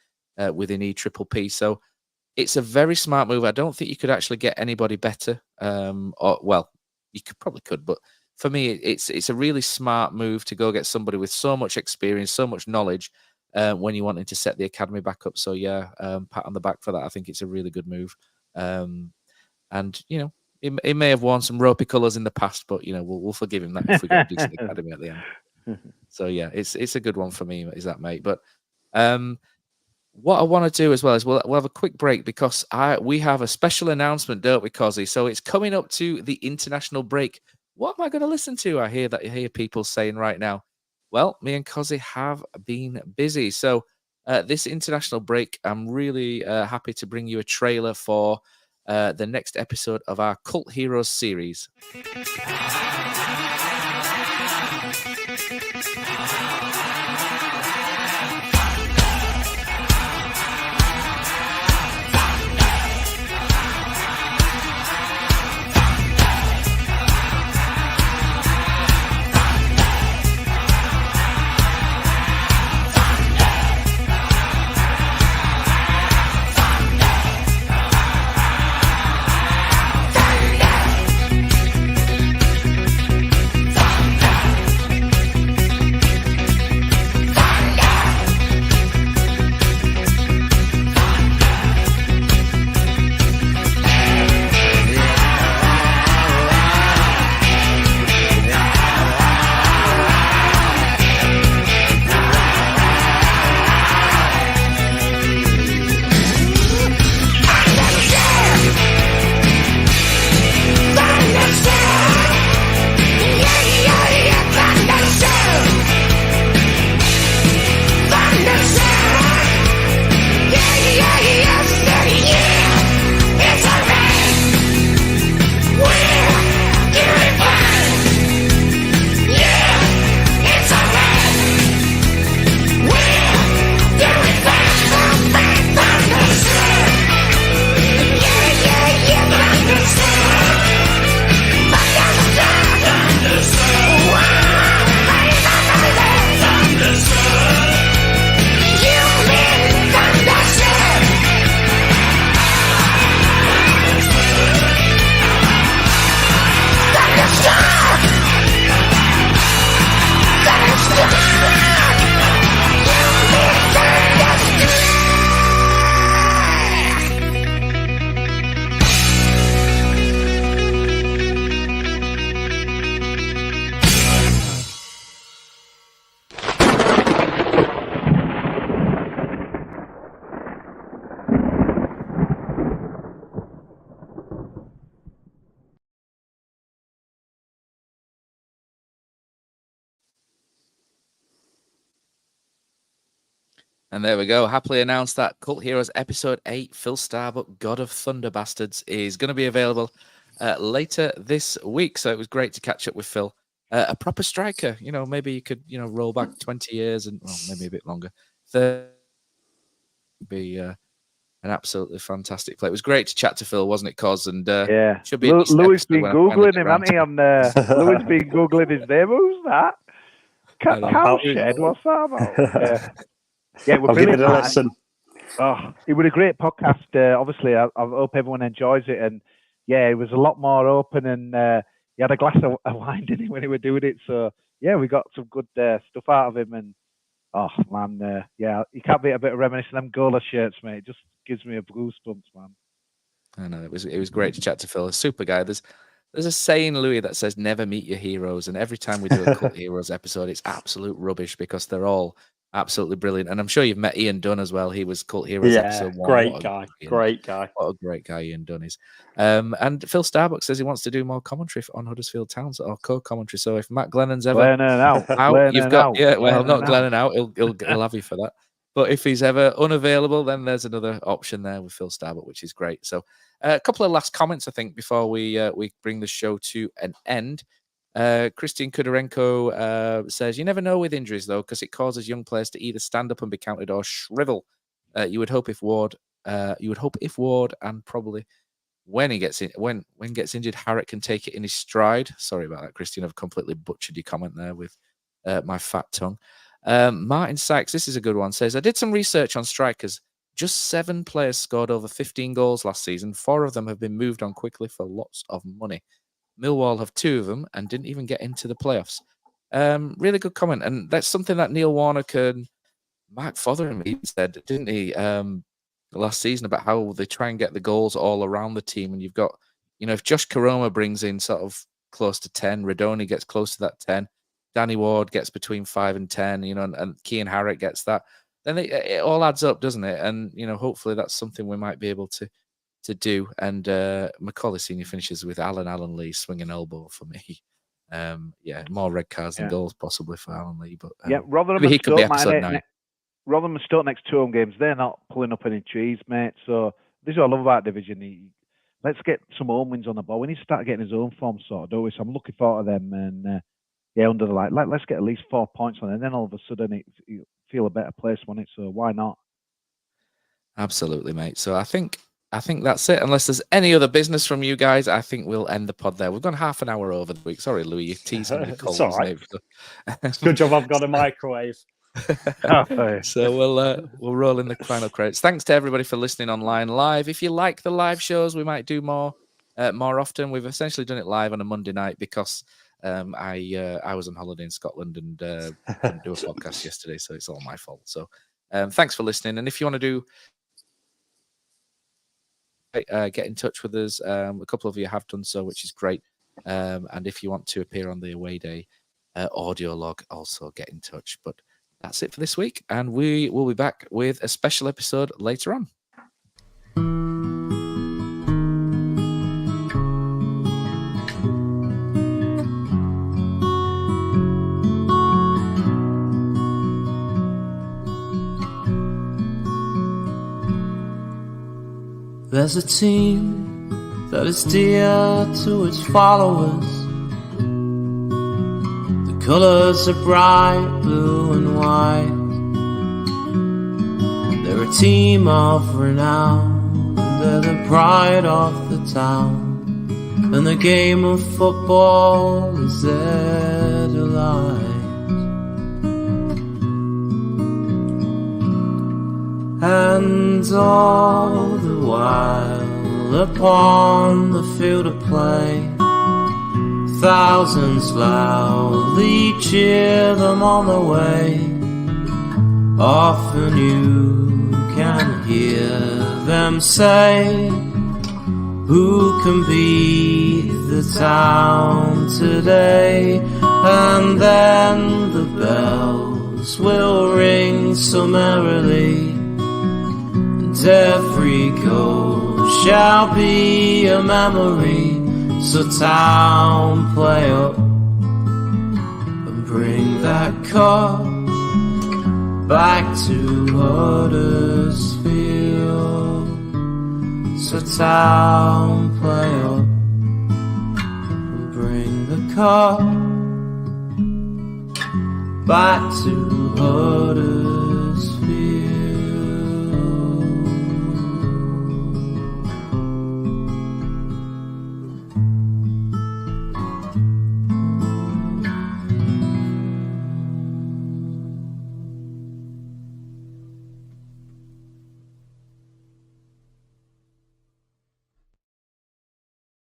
within EPPP. So. It's a very smart move. I don't think you could actually get anybody better. You probably could, but for me, it's a really smart move to go get somebody with so much experience, so much knowledge when you're wanting to set the academy back up. So yeah, pat on the back for that. I think it's a really good move. And it may have worn some ropey colours in the past, but we'll forgive him that if we get a decent academy at the end. So yeah, it's a good one for me. Is that, mate? But what I want to do as well is we'll have a quick break because we have a special announcement, don't we, Kosi? So it's coming up to the international break. What am I going to listen to? I hear people saying right now. Well, me and Kosi have been busy. So this international break, I'm really happy to bring you a trailer for the next episode of our Cult Heroes series. And there we go. Happily announced that Cult Heroes Episode 8, Phil Starbuck, God of Thunder Bastards, is going to be available later this week. So it was great to catch up with Phil. A proper striker. Maybe you could, roll back 20 years and, maybe a bit longer. Be an absolutely fantastic play. It was great to chat to Phil, wasn't it, Cos? And should be Louis been Googling him, hasn't he? Louis been Googling his name. Who's that? Cowshed? What's that about? Yeah, we're brilliant. I'll give it a listen. Oh, it was a great podcast. Obviously, I hope everyone enjoys it. And yeah, it was a lot more open, and he had a glass of wine, didn't he, when he was doing it? So yeah, we got some good stuff out of him. And oh man, yeah, you can't beat a bit of reminiscing them Gola shirts, mate. It just gives me a goosebumps, man. I know it was great to chat to Phil. A super guy. There's a saying, Louis, that says never meet your heroes, and every time we do a Cult Heroes episode, it's absolute rubbish because they're all absolutely brilliant. And I'm sure you've met Ian Dunn as well. He was Cult Heroes episode 1. Great guy. Great guy. What a great guy Ian Dunn is. And Phil Starbuck says he wants to do more commentary on Huddersfield Town, or co-commentary. So if Matt Glennon's ever not Glennon out, he'll have you for that. But if he's ever unavailable, then there's another option there with Phil Starbuck, which is great. So a couple of last comments, I think, before we bring the show to an end. Christian Kudarenko says, you never know with injuries, though, because it causes young players to either stand up and be counted or shrivel. You would hope if Ward and probably when gets injured, Harrett can take it in his stride. Sorry about that, Christian. I've completely butchered your comment there with my fat tongue. Martin Sykes, this is a good one, says, I did some research on strikers. Just 7 players scored over 15 goals last season. 4 of them have been moved on quickly for lots of money. Millwall have 2 of them and didn't even get into the playoffs. Really good comment. And that's something that Neil Warnock and Mark Fotheringham even said, didn't he, last season, about how they try and get the goals all around the team. And you've got, if Josh Karoma brings in sort of close to 10, Rudoni gets close to that 10, Danny Ward gets between 5 and 10, and Kean Harrett gets that, then it all adds up, doesn't it? And, hopefully that's something we might be able to do. And Macaulay Senior finishes with Allen Lee swinging elbow for me. More red cards than goals possibly for Alan Lee. But Rotherham maybe he could be episode 9. Rotherham and Stoke next 2 home games, they're not pulling up any trees, mate. So this is what I love about division. Let's get some home wins on the ball. We need to start getting his own form sorted, don't we? So I'm looking forward to them. And under the light, let's get at least 4 points on it. And then all of a sudden you feel a better place, won't it? So why not? Absolutely, mate. So I think that's it. Unless there's any other business from you guys, I think we'll end the pod there. We've gone half an hour over the week. Sorry, Louis, you're teasing me. It's all right. It's good job I've got a microwave. So we'll roll in the final credits. Thanks to everybody for listening online live. If you like the live shows, we might do more often. We've essentially done it live on a Monday night because I was on holiday in Scotland and couldn't do a podcast yesterday, so it's all my fault. So thanks for listening. And if you want to do get in touch with us, a couple of you have done so, which is great. And if you want to appear on the away day audio log, also get in touch. But that's it for this week, and we will be back with a special episode later on. There's a team that is dear to its followers. The colours are bright blue and white. They're a team of renown, and they're the pride of the town. And the game of football is their delight. And all the while upon the field of play, thousands loudly cheer them on the way. Often you can hear them say, who can beat the town today? And then the bells will ring so merrily, and every goal shall be a memory. So town, play up and bring that cup back to Huddersfield. So town, play up, bring the cup back to Huddersfield.